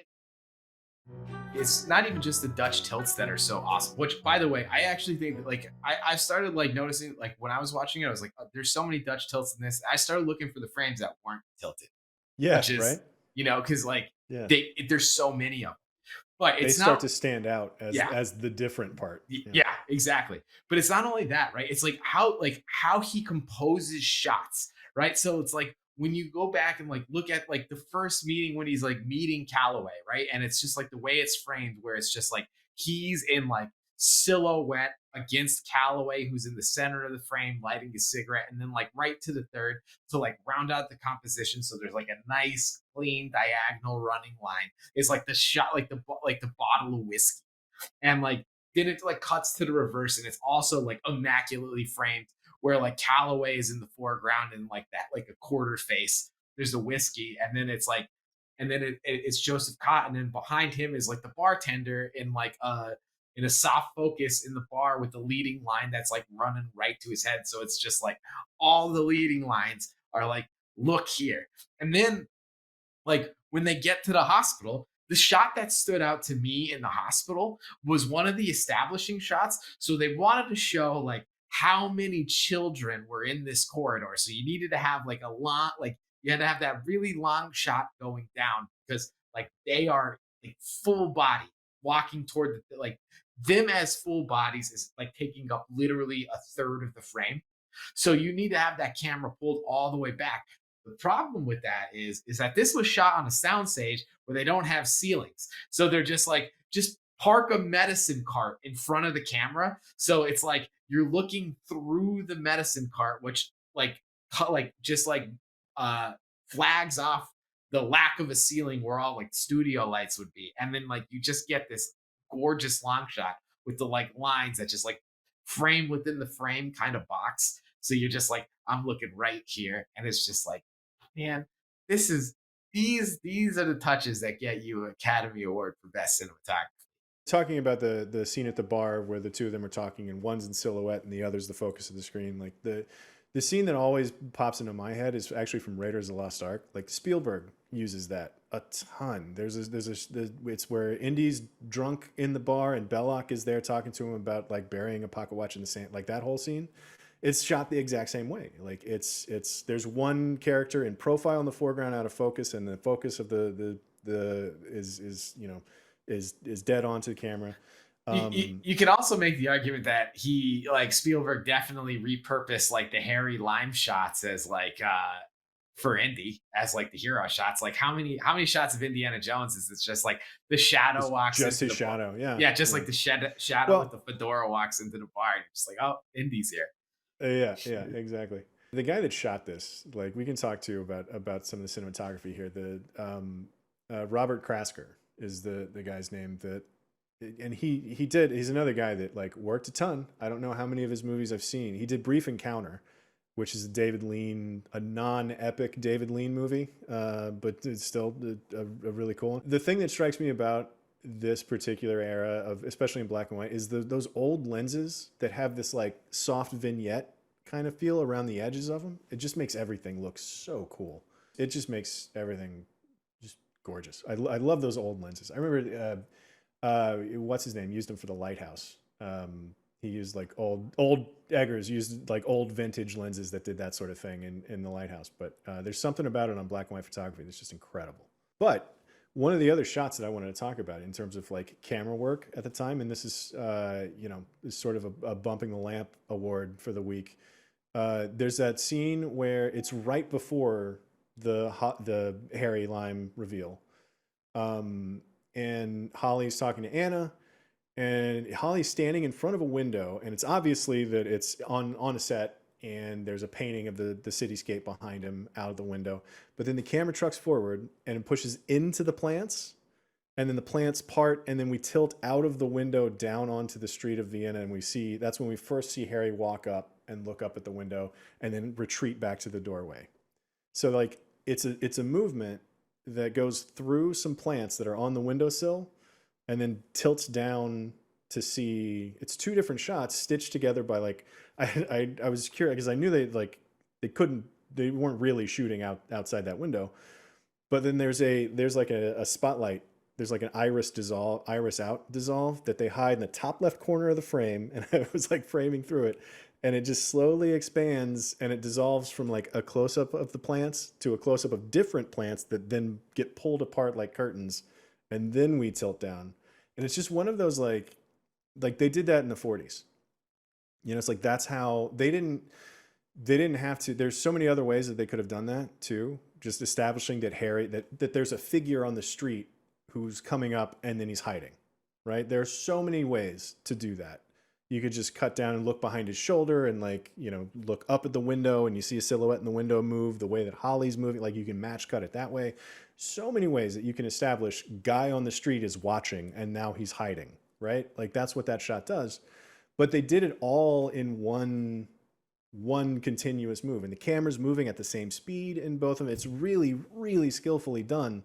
It's not even just the Dutch tilts that are so awesome. Which, by the way, I actually think that like I started like noticing like when I was watching it, I was like, oh, there's so many Dutch tilts in this. I started looking for the frames that weren't tilted. Yeah, which is, right. You know, because like Yeah. there's so many of them. But They it's start not to stand out as the different part. yeah, exactly. But it's not only that, right? It's like how he composes shots, right? So it's like when you go back and like look at like the first meeting when he's like meeting Calloway, right? And it's just like the way it's framed, where it's just like he's in like silhouette against Calloway, who's in the center of the frame lighting a cigarette, and then like right to the third to like round out the composition. So there's like a nice clean diagonal running line. It's like the shot, like the bottle of whiskey, and like then it like cuts to the reverse, and it's also like immaculately framed, where like Calloway is in the foreground and like that like a quarter face. There's the whiskey, and then it's like, and then it's Joseph Cotton, and behind him is like the bartender in like in a soft focus in the bar with the leading line that's like running right to his head. So it's just like all the leading lines are like, look here. And then like when they get to the hospital, the shot that stood out to me in the hospital was one of the establishing shots. So they wanted to show like how many children were in this corridor. So you needed to have like a lot, like you had to have that really long shot going down, because like they are like full body walking toward the, like them as full bodies is like taking up literally a third of the frame. So you need to have that camera pulled all the way back. The problem with that is that this was shot on a soundstage where they don't have ceilings. So they're just like, just park a medicine cart in front of the camera. So it's like you're looking through the medicine cart, which just flags off the lack of a ceiling where all like studio lights would be. And then like you just get this gorgeous long shot with the like lines that just like frame within the frame kind of box. So you're just like, I'm looking right here, and it's just like, man, this is these are the touches that get you an Academy Award for Best Cinematography. Talking about the scene at the bar where the two of them are talking and one's in silhouette and the other's the focus of the screen, like the scene that always pops into my head is actually from Raiders of the Lost Ark. Like Spielberg uses that a ton. It's where Indy's drunk in the bar and Belloc is there talking to him about like burying a pocket watch in the sand. Like that whole scene, it's shot the exact same way. Like it's there's one character in profile in the foreground out of focus, and the focus of the is dead onto the camera. You can also make the argument that he, like Spielberg, definitely repurposed like the Harry Lime shots as like for Indy as like the hero shots. Like how many shots of Indiana Jones is it's just like the shadow walks just into his the shadow, bar. Like the shadow with the fedora walks into the bar. You're just like, oh, Indy's here. Yeah, exactly. The guy that shot this, like we can talk to about some of the cinematography here. The Robert Krasker is the guy's name that. And he's another guy that like worked a ton. I don't know how many of his movies I've seen. He did Brief Encounter, which is a non-epic David Lean movie, but it's still a really cool one. The thing that strikes me about this particular era of, especially in black and white, is those old lenses that have this like soft vignette kind of feel around the edges of them. It just makes everything look so cool. It just makes everything just gorgeous. I love those old lenses. I remember what's his name used them for The Lighthouse. He used like old Eggers used like old vintage lenses that did that sort of thing in The Lighthouse. But there's something about it on black and white photography that's just incredible. But one of the other shots that I wanted to talk about in terms of like camera work at the time, and this is is sort of a bumping the lamp award for the week. There's that scene where it's right before the Harry Lime reveal. And Holly's talking to Anna, and Holly's standing in front of a window, and it's obviously that it's on a set, and there's a painting of the cityscape behind him out of the window. But then the camera trucks forward and it pushes into the plants, and then the plants part, and then we tilt out of the window down onto the street of Vienna, and that's when we first see Harry walk up and look up at the window and then retreat back to the doorway. So like it's a movement that goes through some plants that are on the windowsill and then tilts down to see. It's two different shots stitched together by like I was curious because I knew they weren't really shooting outside that window. But then there's like a spotlight. There's like an iris out dissolve that they hide in the top left corner of the frame, and I was like framing through it, and it just slowly expands and it dissolves from like a close up of the plants to a close up of different plants that then get pulled apart like curtains, and then we tilt down, and it's just one of those like they did that in the 40s. You know, it's like that's how they didn't have to. There's so many other ways that they could have done that too. Just establishing that there's a figure on the street who's coming up and then he's hiding, right? There's so many ways to do that. You could just cut down and look behind his shoulder and like, you know, look up at the window and you see a silhouette in the window move the way that Holly's moving. Like you can match cut it that way. So many ways that you can establish guy on the street is watching and now he's hiding, right? Like that's what that shot does. But they did it all in one continuous move, and the camera's moving at the same speed in both of them. It's really, really skillfully done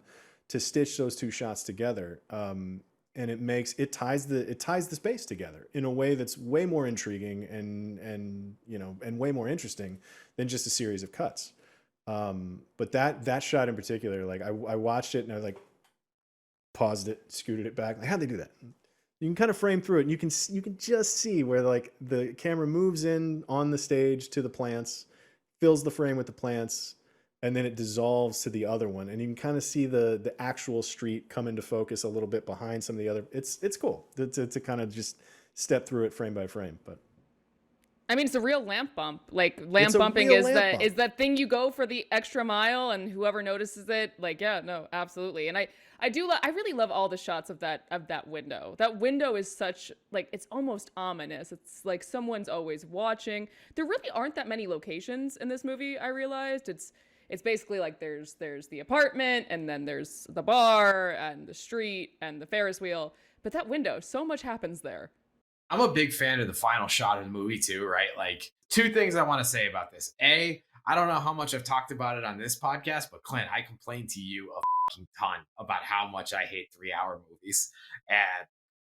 to stitch those two shots together. And it ties the space together in a way that's way more intriguing and you know, and way more interesting than just a series of cuts. But that shot in particular, like I watched it and I like paused it, scooted it back. Like, how'd they do that? You can kind of frame through it, and you can just see where like the camera moves in on the stage to the plants, fills the frame with the plants, and then it dissolves to the other one, and you can kind of see the actual street come into focus a little bit behind some of the other. It's cool to kind of just step through it frame by frame. But I mean, it's a real lamp bump. Like lamp bumping is that thing you go for the extra mile, and whoever notices it, like, yeah, no, absolutely. And I really love all the shots of that window. That window is such like, it's almost ominous. It's like someone's always watching. There really aren't that many locations in this movie. I realized it's basically like there's the apartment, and then there's the bar and the street and the Ferris wheel. But that window, so much happens there. I'm a big fan of the final shot of the movie too, right? Like two things I want to say about this. A, I don't know how much I've talked about it on this podcast, but Clint, I complained to you a fucking ton about how much I hate 3-hour movies. And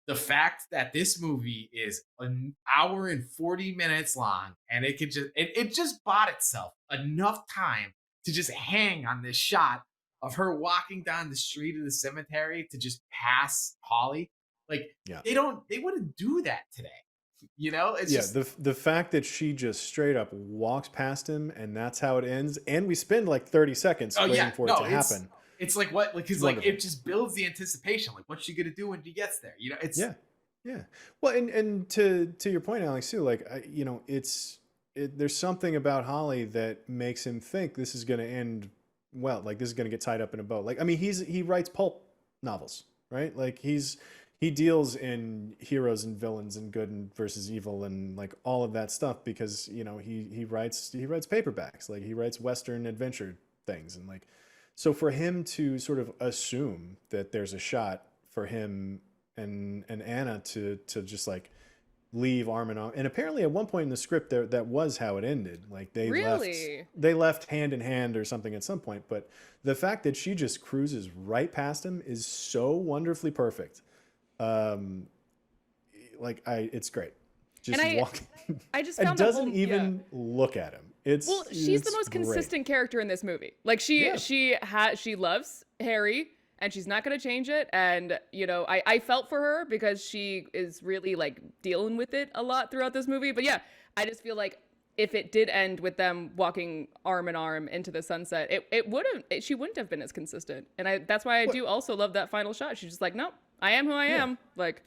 the fact that this movie is an hour and 40 minutes long, and it just bought itself enough time to just hang on this shot of her walking down the street of the cemetery to just pass Holly. Like, yeah. They wouldn't do that today. You know, it's just the fact that she just straight up walks past him and that's how it ends. And we spend like 30 seconds waiting for it to happen. It's like what, like, cause like it just builds the anticipation. Like, what's she gonna do when she gets there? You know, it's yeah. Well, and to your point, Alex, too, like, you know, there's something about Holly that makes him think this is gonna end well. Like, this is gonna get tied up in a bow. Like, I mean, he writes pulp novels, right? Like he deals in heroes and villains and good and versus evil and like all of that stuff because, you know, he writes paperbacks, like he writes Western adventure things. And like, so for him to sort of assume that there's a shot for him and Anna to just like leave arm in arm. And apparently at one point in the script there, that was how it ended. Like they left hand in hand or something at some point. But the fact that she just cruises right past him is so wonderfully perfect. It's great. Just walking. I just found doesn't even look at him. She's the most consistent character in this movie. Like she loves Harry and she's not going to change it. And you know, I felt for her because she is really like dealing with it a lot throughout this movie. But yeah, I just feel like if it did end with them walking arm in arm into the sunset, she wouldn't have been as consistent. And that's why I do also love that final shot. She's just like, nope. I am who I am. Like,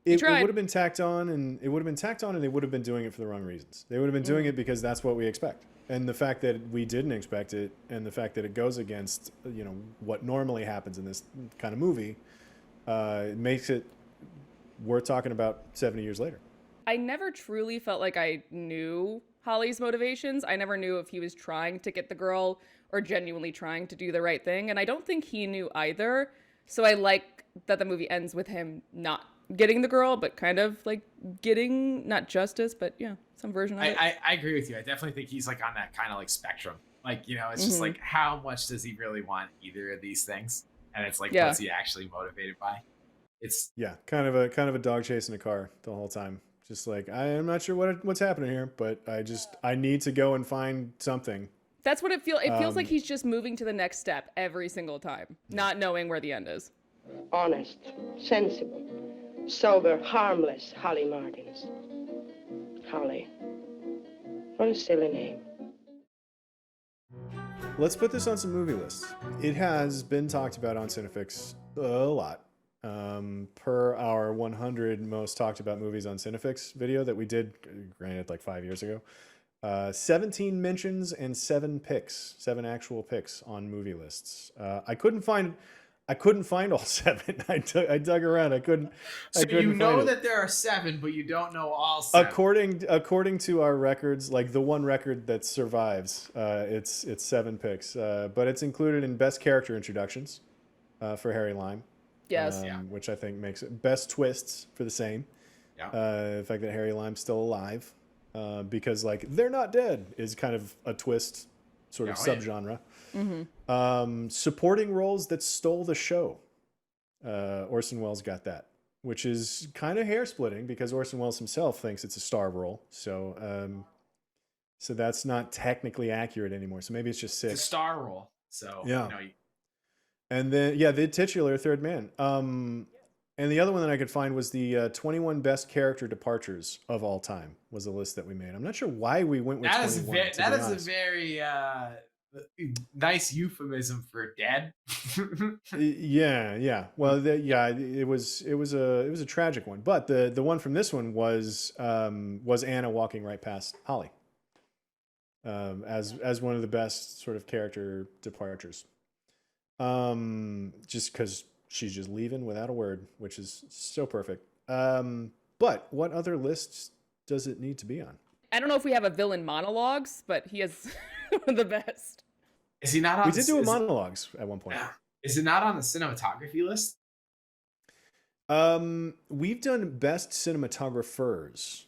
it would have been tacked on, and they would have been doing it for the wrong reasons. They would have been doing it because that's what we expect. And the fact that we didn't expect it, and the fact that it goes against, you know, what normally happens in this kind of movie, it makes it worth talking about 70 years later. I never truly felt like I knew Holly's motivations. I never knew if he was trying to get the girl or genuinely trying to do the right thing. And I don't think he knew either. So I like that the movie ends with him not getting the girl, but kind of like getting not justice, but yeah, some version of it. I agree with you. I definitely think he's like on that kind of like spectrum. Like, you know, it's just like, how much does he really want either of these things? And it's like, what's he actually motivated by? It's kind of a dog chasing a car the whole time. Just like, I am not sure what's happening here, but I need to go and find something. That's what it feels. It feels like he's just moving to the next step every single time, not knowing where the end is. Honest, sensible, sober, harmless Holly Martins. Holly. What a silly name. Let's put this on some movie lists. It has been talked about on CineFix a lot. Per our 100 most talked about movies on CineFix video that we did, granted, like 5 years ago. 17 mentions and 7 actual picks on movie lists. I couldn't find all 7. I dug around. I couldn't. So you know that there are 7, but you don't know all 7. According to our records, like the one record that survives, it's 7 picks. But it's included in best character introductions for Harry Lime. Yes. Which I think makes it best twists for the same. Yeah. The fact that Harry Lime's still alive, because like they're not dead is kind of a twist, sort of subgenre. Supporting roles that stole the show. Orson Welles got that, which is kind of hair splitting because Orson Welles himself thinks it's a star role. So that's not technically accurate anymore. So maybe it's just 6. It's a star role. So yeah. And then, the titular third man. And the other one that I could find was the 21 best character departures of all time was the list that we made. I'm not sure why we went with 21. That is a very nice euphemism for dead. Yeah. Well, it was a tragic one. But the one from this one was Anna walking right past Holly as one of the best sort of character departures. Just because she's just leaving without a word, which is so perfect. But what other lists does it need to be on? I don't know if we have a villain monologues, but he is one of the best. Is he not on? We did do a monologues at one point. Is it not on the cinematography list? We've done best cinematographers,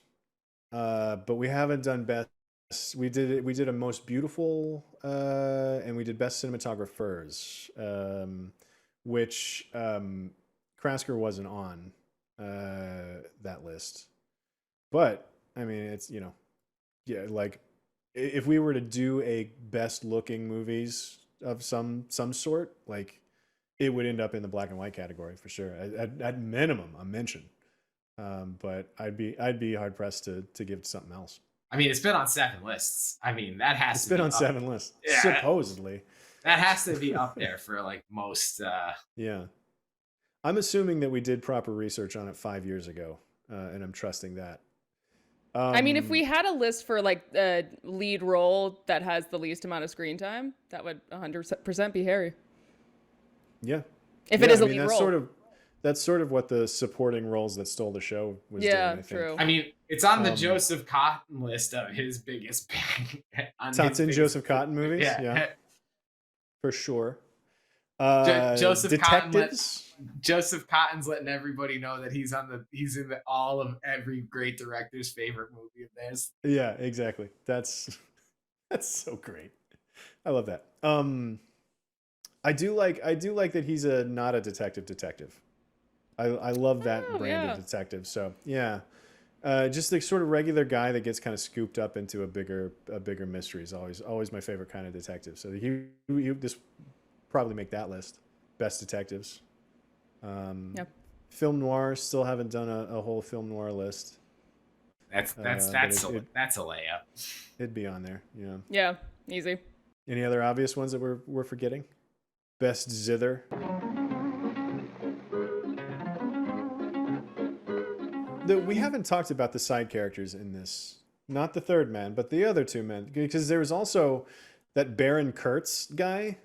but we haven't done best. We did a most beautiful, and we did best cinematographers, which Krasker wasn't on that list. But I mean, it's like if we were to do a best looking movies of some sort, like it would end up in the black and white category for sure. At minimum, a mention. But I'd be hard pressed to give it to something else. I mean, it's been on 7 lists. I mean, that has it's to been be on up. 7 lists, supposedly. That has to be up there for like most. Yeah, I'm assuming that we did proper research on it 5 years ago, and I'm trusting that. I mean, if we had a list for like the lead role that has the least amount of screen time, that would 100% be Harry. Yeah. If it is a lead role. That's sort of what the supporting roles that stole the show was doing, I think. True. I mean, it's on the Joseph Cotton list of his biggest Top 10 Joseph Cotton movies? Yeah. For sure. Joseph Detectives? Cotton's letting everybody know that he's in all of every great director's favorite movie of theirs. Yeah, exactly. That's so great. I love that. I do like that he's not a detective. I love that brand of detective. So yeah, just the sort of regular guy that gets kind of scooped up into a bigger mystery is always my favorite kind of detective. So he this probably make that list. Best detectives. Film-Noir, still haven't done a whole Film-Noir list. That's a layup. It'd be on there. Yeah. Yeah, easy. Any other obvious ones that we're forgetting? Best zither. We haven't talked about the side characters in this. Not the third man, but the other 2 men. Because there was also that Baron Kurtz guy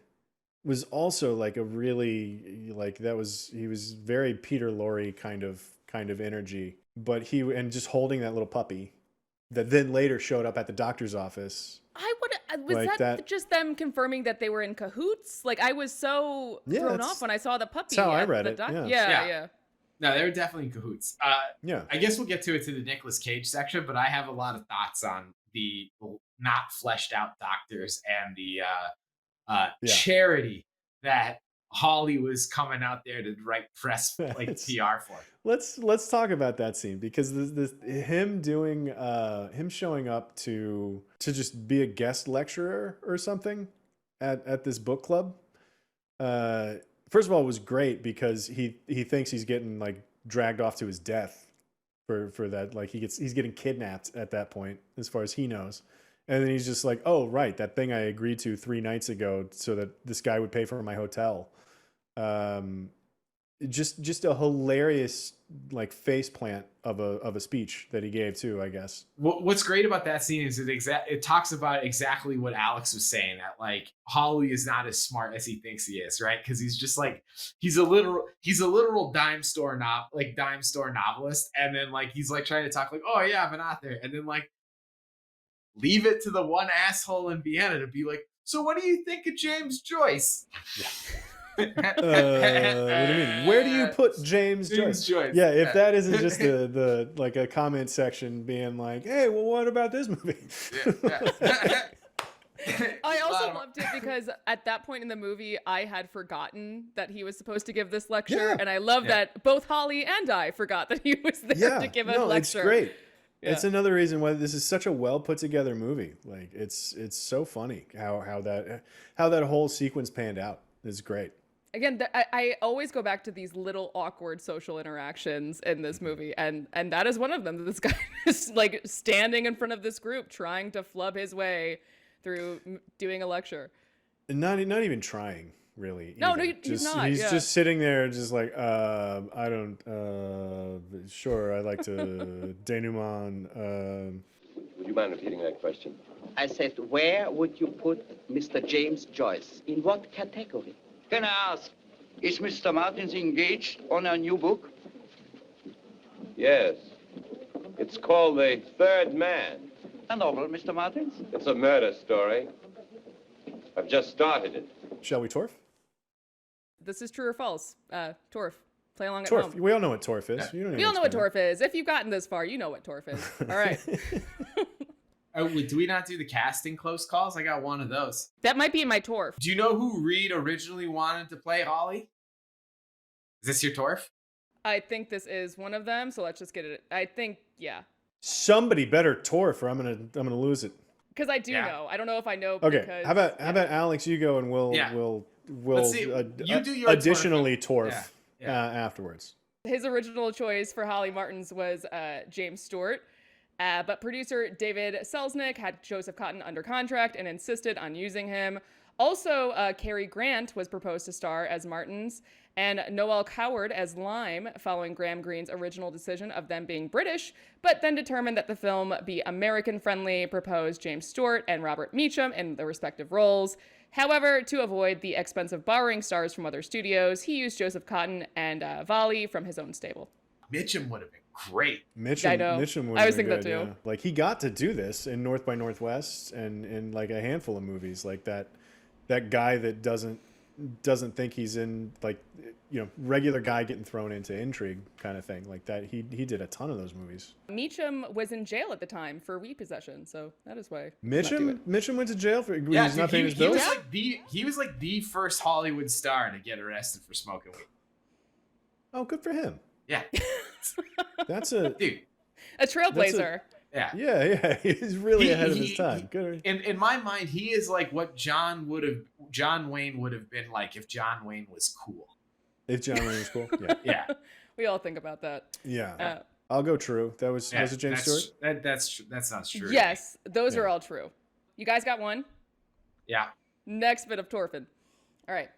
was also like a really he was very Peter Lorre kind of energy. But just holding that little puppy that then later showed up at the doctor's office. Was that just them confirming that they were in cahoots? Like I was so thrown off when I saw the puppy. That's how I read it. Yeah. No, they were definitely in cahoots. Yeah. I guess we'll get to the Nicolas Cage section, but I have a lot of thoughts on the not fleshed out doctors and the charity that Holly was coming out there to write press like PR for. Let's talk about that scene, because this him doing him showing up to just be a guest lecturer or something at this book club. First of all, it was great because he thinks he's getting like dragged off to his death for that. Like he's getting kidnapped at that point, as far as he knows. And then he's just like, oh, right, that thing I agreed to 3 nights ago so that this guy would pay for my hotel. Just a hilarious like face plant of a speech that he gave too, I guess. What's great about that scene is it talks about exactly what Alex was saying, that like Holly is not as smart as he thinks he is, right? Because he's just like he's a literal dime store novelist, and then like he's like trying to talk like, oh yeah, I'm an author, and then like leave it to the one asshole in Vienna to be like, so what do you think of James Joyce? Yeah. What do you mean? Where do you put James Joyce? Yeah, if that isn't just the like a comment section being like, hey, well, what about this movie? I also loved it because at that point in the movie, I had forgotten that he was supposed to give this lecture, and I love that both Holly and I forgot that he was there to give a lecture. It's great. Yeah. It's another reason why this is such a well put together movie. Like it's so funny how that whole sequence panned out. It's great. Again, I always go back to these little awkward social interactions in this movie, and that is one of them. This guy is like standing in front of this group trying to flub his way through doing a lecture. And not even trying, really. No, he's not. He's just sitting there just like, I don't, sure, I'd like to denouement. Would you mind repeating that question? I said, where would you put Mr. James Joyce? In what category? Can I ask, is Mr. Martins engaged on a new book? Yes. It's called The Third Man. A novel, Mr. Martins? It's a murder story. I've just started it. Shall we TorF? This is true or false. TorF. Play along at TorF. home. We all know what TorF is. We all know what TorF is. If you've gotten this far, you know what TorF is. All right. Do we not do the casting close calls? I got one of those. That might be in my TorF. Do you know who Reed originally wanted to play Holly? Is this your TorF? I think this is one of them, so let's just get it. I think, yeah. Somebody better TorF, or I'm gonna lose it. Because I do know. I don't know if I know. Okay. Because, how about Alex? You go, and we'll Let's see. You do your additionally TorF afterwards. His original choice for Holly Martins was James Stewart. But producer David Selznick had Joseph Cotten under contract and insisted on using him. Also, Cary Grant was proposed to star as Martins, and Noel Coward as Lime, following Graham Greene's original decision of them being British, but then determined that the film be American-friendly, proposed James Stewart and Robert Meacham in their respective roles. However, to avoid the expense of borrowing stars from other studios, he used Joseph Cotten and Volley from his own stable. Mitchum would have been great. Mitchum, I know. Mitchum I was thinking that too. Yeah. Like he got to do this in North by Northwest and in like a handful of movies, like that guy that doesn't think he's in, like, you know, regular guy getting thrown into intrigue kind of thing like that. He did a ton of those movies. Meacham was in jail at the time for repossession, so that is why. Mitchum went to jail for he's not paying his bills. He was like the first Hollywood star to get arrested for smoking weed. Oh, good for him. Yeah. That's a trailblazer. Yeah. He's really ahead of his time. Good. In my mind, he is like what John Wayne would have been like if John Wayne was cool. If John Wayne was cool? Yeah. Yeah. We all think about that. Yeah. I'll go true. Was it James Stewart? That sounds true. Yes, those are all true. You guys got one? Yeah. Next bit of Torfin. All right.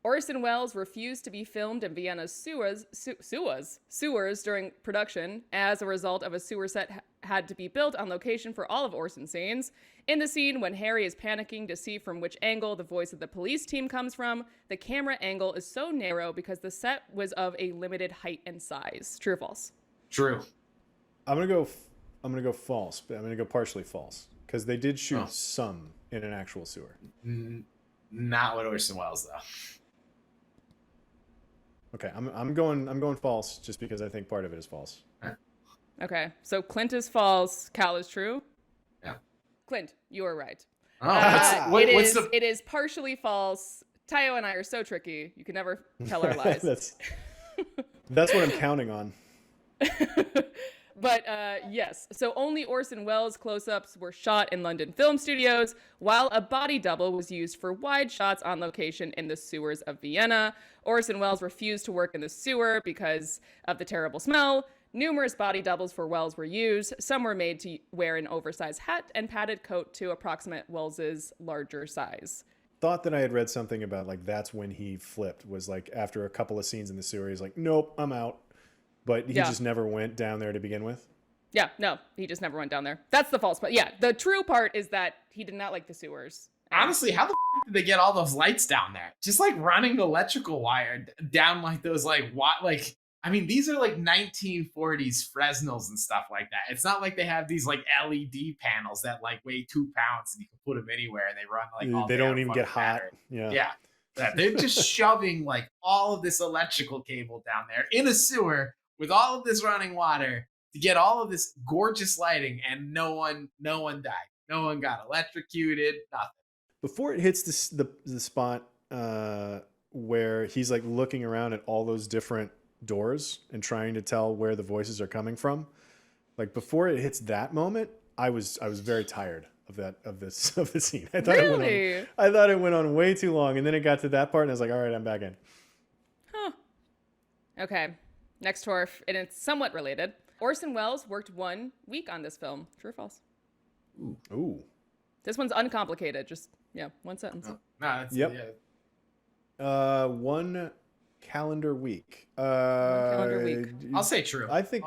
Orson Welles refused to be filmed in Vienna's sewers during production. As a result of a sewer set had to be built on location for all of Orson's scenes. In the scene when Harry is panicking to see from which angle the voice of the police team comes from, the camera angle is so narrow because the set was of a limited height and size. True or false? True. I'm gonna go false, but I'm gonna go partially false because they did shoot some in an actual sewer. Not with Orson Welles though. Okay, I'm going false just because I think part of it is false. Okay, so Clint is false. Cal is true. Yeah. Clint, you are right. Oh, It is partially false. Tayo and I are so tricky. You can never tell our lies. That's what I'm counting on. But yes, so only Orson Welles close-ups were shot in London film studios, while a body double was used for wide shots on location in the sewers of Vienna. Orson Welles refused to work in the sewer because of the terrible smell. Numerous body doubles for Welles were used. Some were made to wear an oversized hat and padded coat to approximate Welles's larger size. Thought that I had read something about like that's when he flipped, was like after a couple of scenes in the sewer, he's like, nope, I'm out. But he just never went down there to begin with? Yeah, no, he just never went down there. That's the false part. Yeah, the true part is that he did not like the sewers. Honestly, how the did they get all those lights down there? Just like running electrical wire down like those I mean, these are like 1940s Fresnels and stuff like that. It's not like they have these like LED panels that like weigh 2 pounds and you can put them anywhere and they run like all they don't even get hot. Battery. Yeah. They're just shoving like all of this electrical cable down there in a sewer with all of this running water to get all of this gorgeous lighting, and no one died. No one got electrocuted, nothing. Before it hits the spot where he's like looking around at all those different doors and trying to tell where the voices are coming from, like before it hits that moment, I was very tired of the scene. I thought it went on way too long, and then it got to that part and I was like, all right, I'm back in. Huh. Okay. Next TorF, and it's somewhat related. Orson Welles worked 1 week on this film. True or false? Ooh. This one's uncomplicated. Just, one sentence. No, that's, yep. 1 calendar week. I'll say true. I think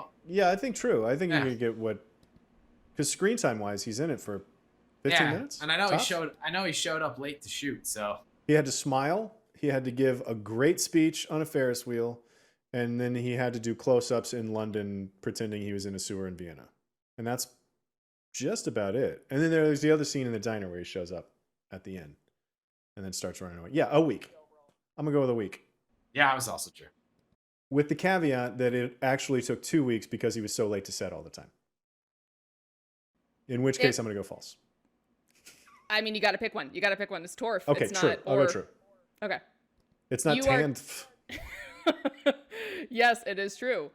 true. I think you're going to get what... Because screen time wise, he's in it for 15 minutes. And I know he showed up late to shoot, so... He had to smile. He had to give a great speech on a Ferris wheel. And then he had to do close-ups in London pretending he was in a sewer in Vienna. And that's just about it. And then there's the other scene in the diner where he shows up at the end and then starts running away. Yeah, a week. I'm going to go with a week. Yeah, I was also true. With the caveat that it actually took 2 weeks because he was so late to set all the time. In which case, I'm going to go false. I mean, you got to pick one. It's TorF. Okay, it's true. Not, I'll go true. Okay. It's not Yes, it is true.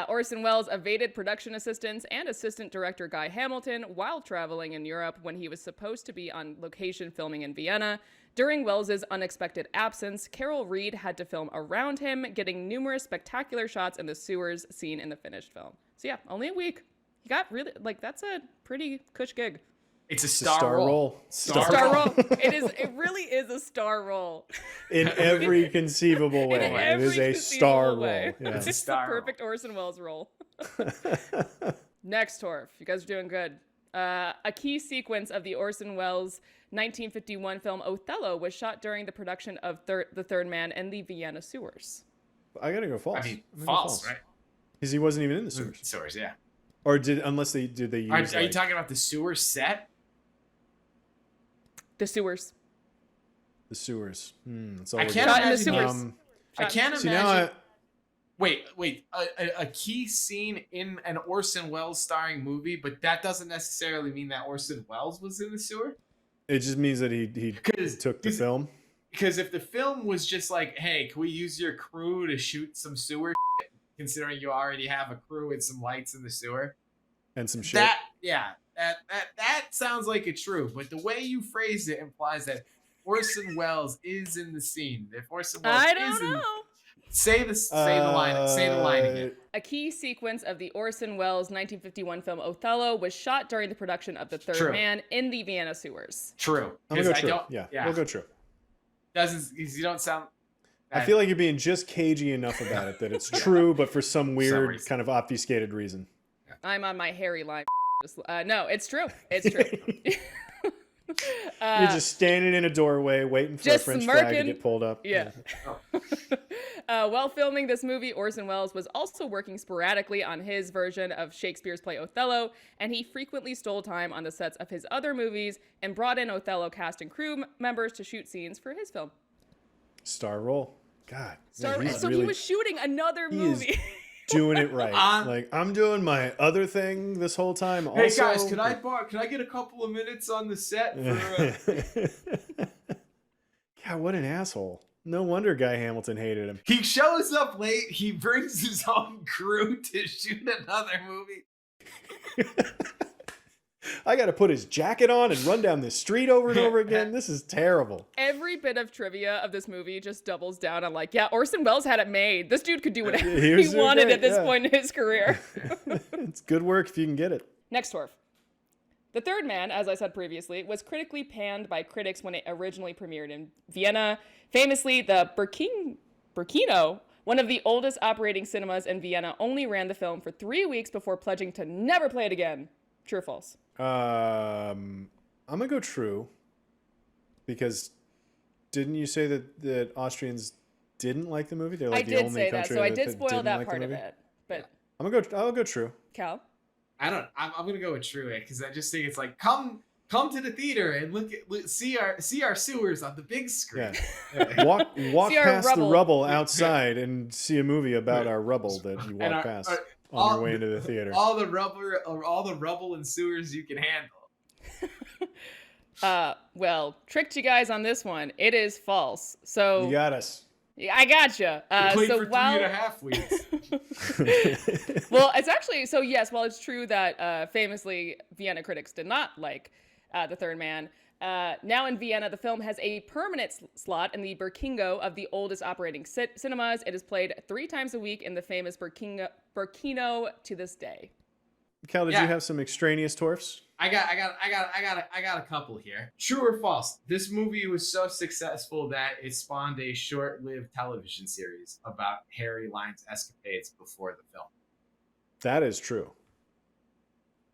Orson Welles evaded production assistants and assistant director Guy Hamilton while traveling in Europe when he was supposed to be on location filming in Vienna. During Welles's unexpected absence, Carol Reed had to film around him, getting numerous spectacular shots in the sewers seen in the finished film. So yeah, only a week. He got really, that's a pretty cush gig. It's a star role. Star role. It really is a star role. In every conceivable way. It is a star role. Yeah. It's the perfect Orson Welles role. Next TorF. You guys are doing good. A key sequence of the Orson Welles 1951 film Othello was shot during the production of The Third Man in the Vienna sewers. I gotta go false. I mean, false, right? Because he wasn't even in the sewers. Sewers, yeah. Or did they use... Are you talking about the sewer set? The sewers. The sewers. I can't imagine. In the sewers. I can't imagine. Wait. A key scene in an Orson Welles starring movie, but that doesn't necessarily mean that Orson Welles was in the sewer. It just means that he took the film. Because if the film was just like, hey, can we use your crew to shoot some sewer shit, considering you already have a crew and some lights in the sewer. And some shit. That sounds like it's true, but the way you phrased it implies that Orson Welles is in the scene. If Orson Welles say the line again. A key sequence of the Orson Welles 1951 film Othello was shot during the production of The Third Man in the Vienna sewers. True. I'm gonna go true. Yeah, we'll go true. You don't sound... I feel like you're being just cagey enough about it that it's true, but for some weird kind of obfuscated reason. I'm on my hairy line. No, it's true. It's true. You're just standing in a doorway waiting for a French flag to get pulled up. Yeah. While filming this movie, Orson Welles was also working sporadically on his version of Shakespeare's play Othello, and he frequently stole time on the sets of his other movies and brought in Othello cast and crew members to shoot scenes for his film. Star role. God. So, man, he was shooting another movie. Doing it right. Like, I'm doing my other thing this whole time. Hey also, guys, can I get a couple of minutes on the set for God, what an asshole. No wonder Guy Hamilton hated him. He shows up late, he brings his own crew to shoot another movie. I got to put his jacket on and run down this street over and over again. This is terrible. Every bit of trivia of this movie just doubles down on like, yeah, Orson Welles had it made. This dude could do whatever he wanted at this point in his career. It's good work if you can get it. Next TorF. The Third Man, as I said previously, was critically panned by critics when it originally premiered in Vienna. Famously, the Burkino, one of the oldest operating cinemas in Vienna, only ran the film for 3 weeks before pledging to never play it again. True or false? I'm gonna go true, because didn't you say that Austrians didn't like the movie? They're like I did say that, so I did spoil that part of it. But I'll go true. Cal? I'm gonna go with true because I just think it's like come to the theater and see our sewers on the big screen. Yeah. Walk past the rubble outside and see a movie about our rubble that you walk past on your way into the theater. All the rubble and sewers you can handle. Well, tricked you guys on this one. It is false. So you got us. I gotcha. So for 3.5 weeks. Well, it's actually, so yes, while it's true that famously Vienna critics did not like The Third Man, now in Vienna, the film has a permanent slot in the Burkingo of the oldest operating cinemas. It is played 3 times a week in the famous Burkino to this day. Cal, did you have some extraneous TorFs? I got a couple here. True or false? This movie was so successful that it spawned a short-lived television series about Harry Line's escapades before the film. That is true.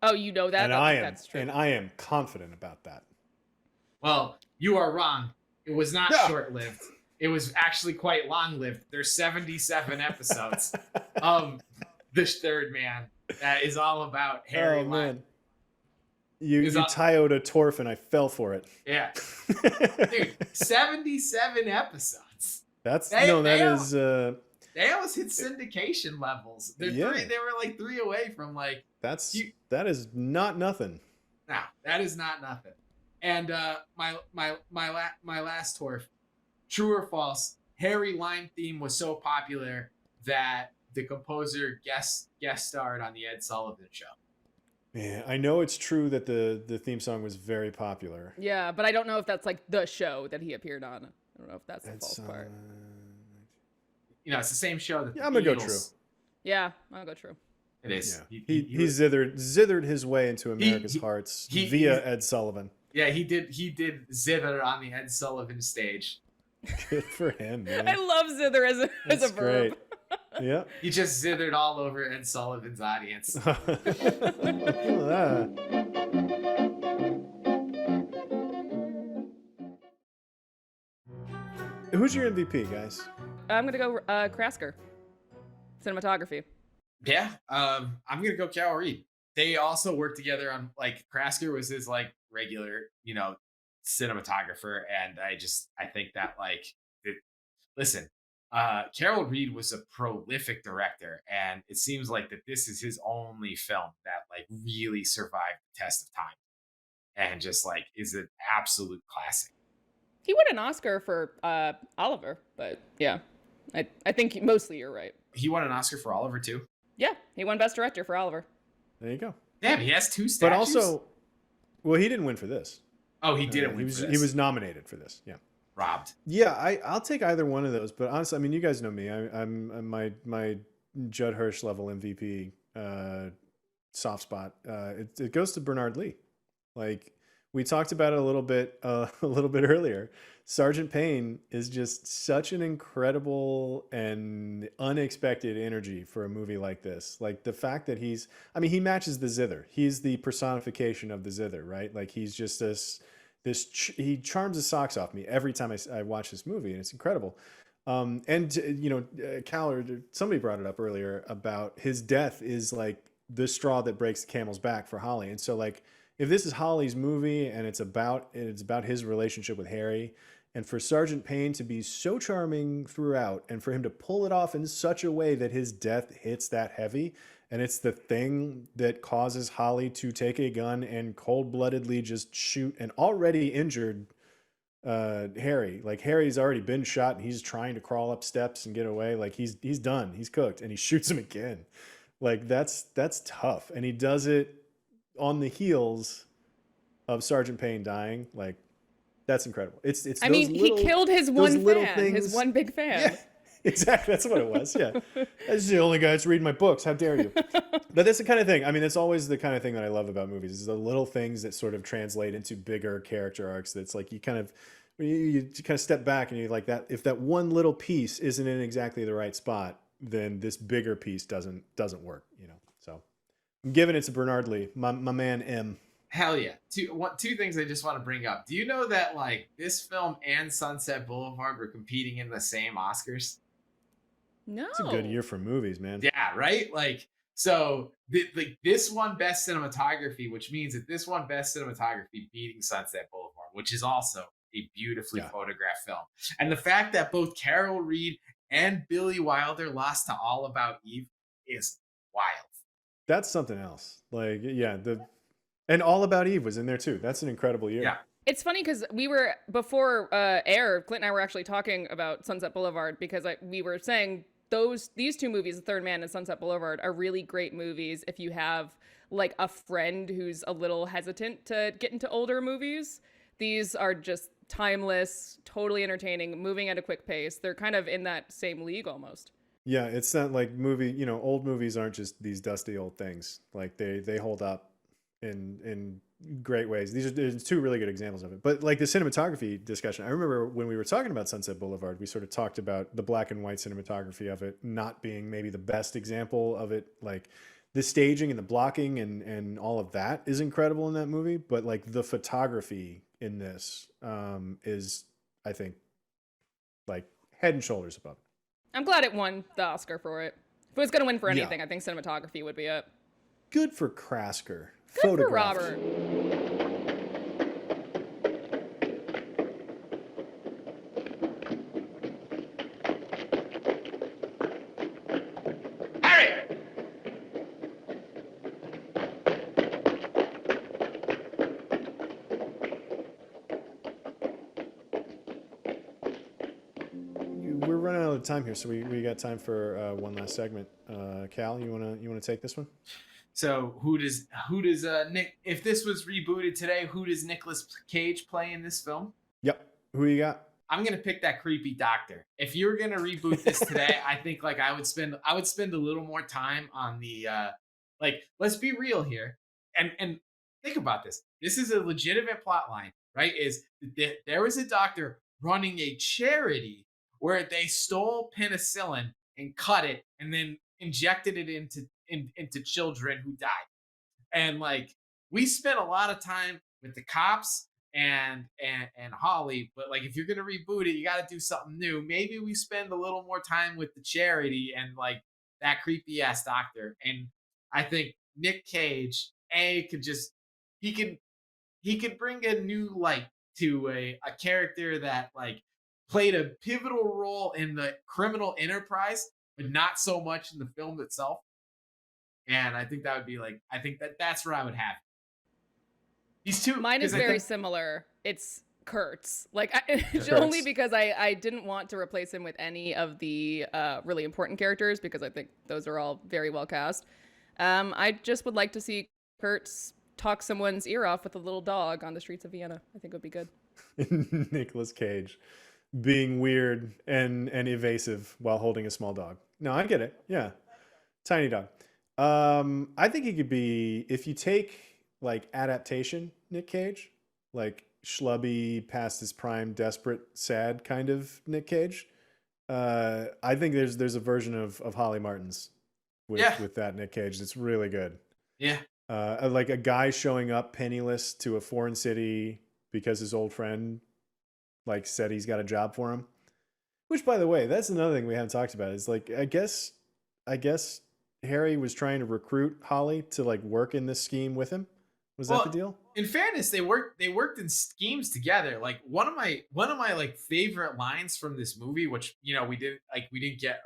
Oh, you know that? That's true. And I am confident about that. Well, you are wrong. It was not short-lived. It was actually quite long-lived. There's 77 episodes of This Third Man that is all about Harry Line. Man. You tioed a TorF and I fell for it. Yeah. Dude, 77 episodes. They almost hit syndication levels. They were like 3 away from like that is not nothing. No, that is not nothing. And my last TorF, true or false, Harry Line theme was so popular that the composer guest starred on the Ed Sullivan Show. Yeah, I know it's true that the theme song was very popular. Yeah, but I don't know if that's like the show that he appeared on. I don't know if that's the false part. It's the same show that I'm gonna go true. Yeah, I'll go true. It is. Yeah. He zithered his way into America's hearts via Ed Sullivan. Yeah, he did zither on the Ed Sullivan stage. Good for him, man. I love zither as a verb. Great. Yeah. He just zithered all over Ed Sullivan's audience. Who's your MVP, guys? I'm gonna go Krasker. Cinematography. Yeah, I'm gonna go Cal Reed. They also worked together on like Krasker was his like regular, cinematographer, and I think that listen. Carol Reed was a prolific director, and it seems like that this is his only film that like really survived the test of time and just like is an absolute classic. He won an Oscar for Oliver, but yeah, I think mostly you're right. He won an Oscar for Oliver too? Yeah, he won Best Director for Oliver. There you go. Damn, he has 2 statues. But also, well, he didn't win for this. Oh, he didn't win for this. He was nominated for this, yeah. Robbed. Yeah, I'll take either one of those. But honestly, I mean, you guys know me. I'm my Judd Hirsch level MVP soft spot. It goes to Bernard Lee. Like we talked about it a little bit earlier. Sergeant Payne is just such an incredible and unexpected energy for a movie like this. Like the fact that he matches the zither. He's the personification of the zither, right? Like he's just he charms the socks off me every time I watch this movie, and it's incredible. Cal or somebody brought it up earlier about his death is like the straw that breaks the camel's back for Holly. And so like if this is Holly's movie and it's about his relationship with Harry, And for Sergeant Payne to be so charming throughout, and for him to pull it off in such a way that his death hits that heavy, and it's the thing that causes Holly to take a gun and cold-bloodedly just shoot an already injured Harry. Like, Harry's already been shot and he's trying to crawl up steps and get away. Like, he's done. He's cooked, and he shoots him again. Like, that's tough. And he does it on the heels of Sergeant Payne dying. Like, that's incredible. It's I mean, he killed his one fan, his one big fan. Yeah, exactly. That's what it was. Yeah. That's the only guy that's reading my books. How dare you? But that's the kind of thing. I mean, it's always the kind of thing that I love about movies, is the little things that sort of translate into bigger character arcs. That's like, you kind of step back and you're like, that if that one little piece isn't in exactly the right spot, then this bigger piece doesn't work, you know? So I'm giving it to Bernard Lee, my man M. Hell yeah. Two things I just want to bring up. Do you know that like this film and Sunset Boulevard were competing in the same Oscars? No. It's a good year for movies, man. Yeah, right? Like, so this won Best Cinematography, which means that this won Best Cinematography, beating Sunset Boulevard, which is also a beautifully photographed film. And the fact that both Carol Reed and Billy Wilder lost to All About Eve is wild. That's something else. Like, yeah, and All About Eve was in there too. That's an incredible year. Yeah. It's funny because we were, before air, Clint and I were actually talking about Sunset Boulevard, because we were saying these two movies, The Third Man and Sunset Boulevard, are really great movies if you have like a friend who's a little hesitant to get into older movies. These are just timeless, totally entertaining, moving at a quick pace. They're kind of in that same league almost. Yeah, it's not like old movies aren't just these dusty old things. Like they hold up in great ways. There's two really good examples of it. But like the cinematography discussion, I remember when we were talking about Sunset Boulevard, we sort of talked about the black and white cinematography of it not being maybe the best example of it. Like the staging and the blocking and all of that is incredible in that movie. But like the photography in this is, I think, like head and shoulders above. I'm glad it won the Oscar for it. If it was going to win for anything, I think cinematography would be it. Good for Krasker. Good for Robert. We're running out of time here, so we got time for one last segment. Cal, you wanna take this one? So who does Nick? If this was rebooted today, who does Nicolas Cage play in this film? Yep. Who you got? I'm gonna pick that creepy doctor. If you were gonna reboot this today, I think like I would spend a little more time on the like. Let's be real here, and think about this. This is a legitimate plot line, right? There was a doctor running a charity where they stole penicillin and cut it and then injected it into children who died. And like we spent a lot of time with the cops and Holly, but like if you're gonna reboot it, you got to do something new. Maybe we spend a little more time with the charity and like that creepy ass doctor. And I think Nick Cage he could bring a new light to a character that like played a pivotal role in the criminal enterprise, but not so much in the film itself. And I think that would be like, I think that's where I would have it. These two. Mine is very similar. It's Kurtz. Like, only because I didn't want to replace him with any of the really important characters, because I think those are all very well cast. I just would like to see Kurtz talk someone's ear off with a little dog on the streets of Vienna. I think it would be good. Nicolas Cage being weird and evasive while holding a small dog. No, I get it. Yeah. Tiny dog. I think he could be, if you take like adaptation Nick Cage, like schlubby, past his prime, desperate, sad kind of Nick Cage. I think there's a version of Holly Martin's with that Nick Cage that's really good. Yeah. Like a guy showing up penniless to a foreign city because his old friend like said he's got a job for him. Which, by the way, that's another thing we haven't talked about. Is like I guess Harry was trying to recruit Holly to like work in this scheme with him. Was that the deal? In fairness, they worked in schemes together. Like one of my like favorite lines from this movie, which we didn't get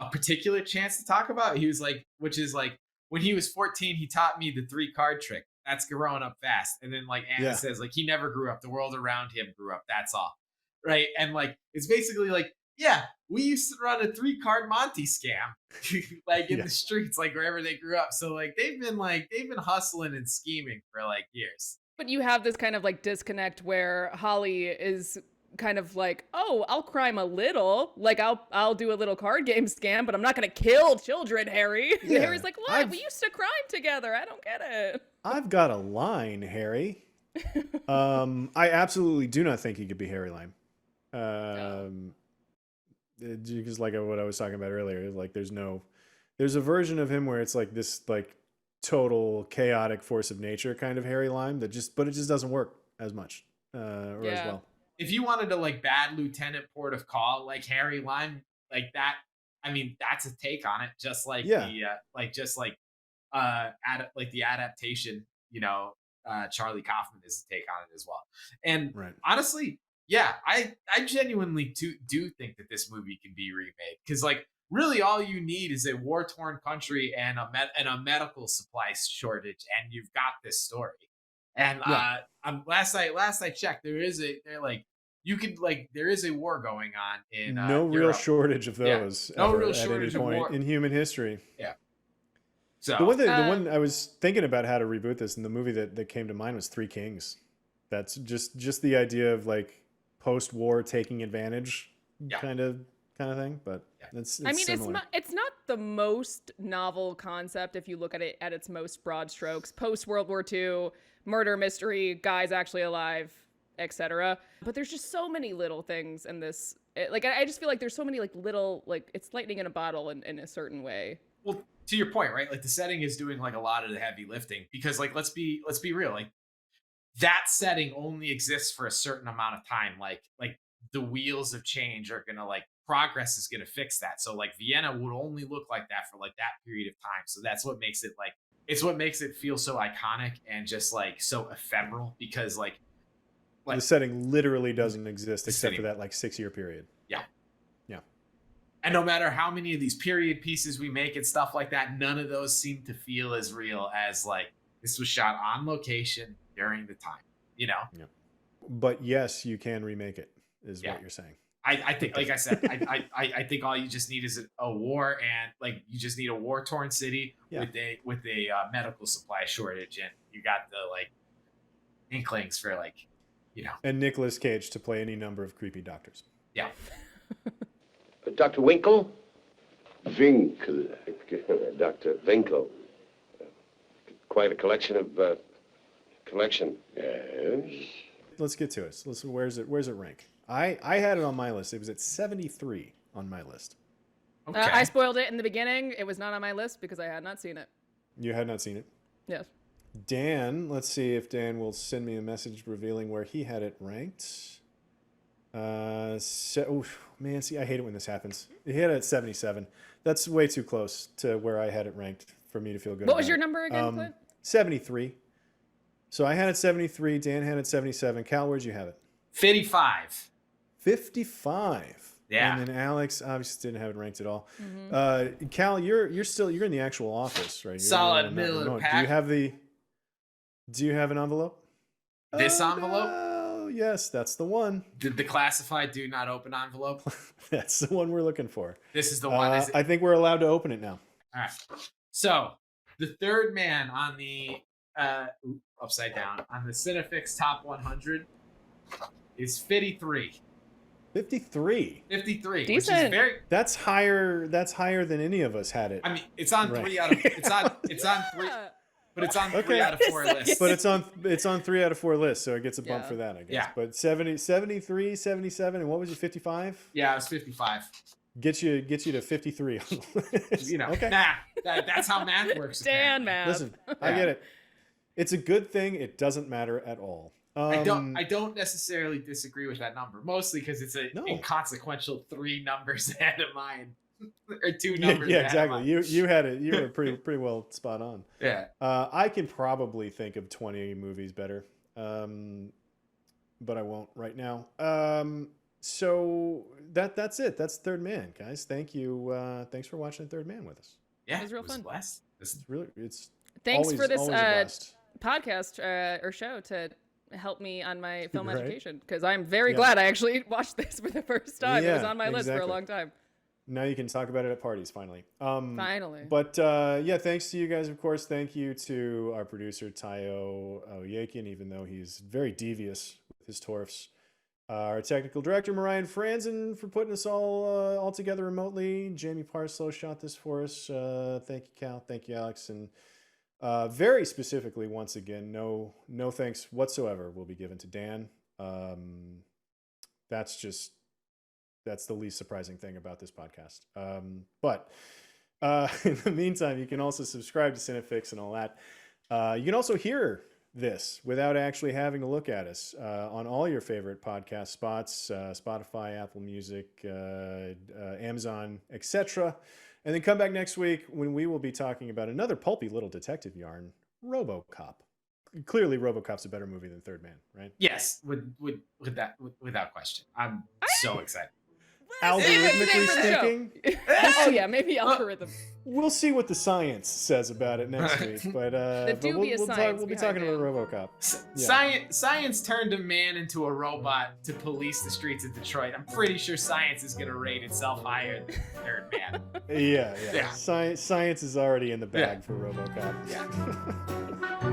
a particular chance to talk about. He was like, which is like, when he was 14, he taught me the 3-card trick. That's growing up fast. And then like Anna says, like, he never grew up. The world around him grew up. That's all. Right. And like, it's basically like, yeah, we used to run a 3-card Monty scam like in the streets, like wherever they grew up. So like they've been hustling and scheming for like years. But you have this kind of like disconnect where Holly is kind of like, oh, I'll crime a little, like I'll do a little card game scam, but I'm not gonna kill children, Harry. And Harry's like, what? We used to crime together. I don't get it. I've got a line, Harry. I absolutely do not think he could be Harry Lime. Because like what I was talking about earlier, like there's a version of him where it's like this like total chaotic force of nature kind of Harry Lime but it just doesn't work as much as well. If you wanted to like bad Lieutenant Port of Call, like Harry Lime, like that, I mean, that's a take on it. Just like the adaptation, Charlie Kaufman is a take on it as well. And honestly, yeah, I genuinely do think that this movie can be remade, because like really all you need is a war-torn country and a medical supply shortage, and you've got this story. And last I checked, there is a war going on in no real Europe. Shortage of those. No real shortage of war in human history. Yeah. So the one I was thinking about how to reboot this, and the movie that came to mind was Three Kings. That's just the idea of like post-war taking advantage kind of thing, but it's similar. it's not the most novel concept if you look at it at its most broad strokes. Post World War II, murder mystery, guys actually alive, etc. But there's just so many little things in this. I just feel like there's so many like little, like it's lightning in a bottle in a certain way. Well, to your point, right? Like the setting is doing like a lot of the heavy lifting, because like let's be real, like that setting only exists for a certain amount of time. Like the wheels of change are gonna progress is gonna fix that. So like Vienna would only look like that for like that period of time. So that's what makes it it's what makes it feel so iconic and just like so ephemeral, because like the setting literally doesn't exist except for that like 6-year period. Yeah. Yeah. And no matter how many of these period pieces we make and stuff like that, none of those seem to feel as real as like this was shot on location during the time, Yeah. But yes, you can remake it, is what you're saying. I think, like I said, I think all you just need is a war, and like you just need a war-torn city with a medical supply shortage, and you got the like inklings for and Nicolas Cage to play any number of creepy doctors. Yeah. Dr. Winkle? Winkle. Dr. Winkle. Quite a collection of collection. Yes. Let's get to it. Where's it rank? I had it on my list. It was at 73 on my list. Okay. I spoiled it in the beginning. It was not on my list because I had not seen it. You had not seen it? Yes. Dan, let's see if Dan will send me a message revealing where he had it ranked. Man, see, I hate it when this happens. He had it at 77. That's way too close to where I had it ranked for me to feel good. What was your number again, Clint? 73. So I had it 73. Dan had it 77. Cal, where'd you have it? 55. 55. Yeah. And then Alex obviously didn't have it ranked at all. Mm-hmm. Cal, you're in the actual office, right? You're solid middle of the pack. Do you have an envelope? This envelope? Oh, yes, that's the one. The classified do not open envelope? That's the one we're looking for. This is the one. I think we're allowed to open it now. All right. So the third man on the upside down on the CineFix Top 100 is 53. 53. 53. Decent. Which is That's higher than any of us had it. I mean, it's on 3 out of it's on 3, but it's on 3 out of 4 lists. But it's on 3 out of 4 lists, so it gets a bump for that, I guess. Yeah. But 73, 77, and what was it, 55? Yeah, it was 55. Get you to 53 on the list. Okay. That's how math works. Dan math. Listen, I get it. It's a good thing. It doesn't matter at all. I don't necessarily disagree with that number, mostly because it's an inconsequential 3 numbers ahead of mine. or two numbers. Yeah, exactly. You had it. You were pretty well spot on. Yeah. I can probably think of 20 movies better, but I won't right now. So that's it. That's Third Man, guys. Thank you. Thanks for watching Third Man with us. Yeah, It was real fun. Blessed. It's Thanks always, for this always a blast. podcast or show to help me on my film Right? education, because I'm very glad I actually watched this for the first time. It was Yeah, on my list for a exactly. long time. Now you can talk about it at parties finally. Finally. But yeah, thanks to you guys, of course. Thank you to our producer Tayo Oyekin, even though he's very devious with his TorFs. Our technical director Marian Franzen for putting us all together remotely. Jamie Parslow shot this for us. Thank you, Cal. Thank you, Alex. And very specifically, once again, no thanks whatsoever will be given to Dan. That's the least surprising thing about this podcast. But in the meantime, you can also subscribe to CineFix and all that. You can also hear this without actually having to look at us on all your favorite podcast spots, Spotify, Apple Music, Amazon, etc. And then come back next week when we will be talking about another pulpy little detective yarn, RoboCop. Clearly, RoboCop's a better movie than Third Man, right? Yes, without question. I'm so excited. Algorithmically speaking, Oh yeah, maybe algorithm. we'll see what the science says about it next week. But dubious science we'll be behind talking it. about RoboCop. Science turned a man into a robot to police the streets of Detroit. I'm pretty sure science is going to rate itself higher than Third Man. Yeah. Yeah. Science is already in the bag for RoboCop. Yeah.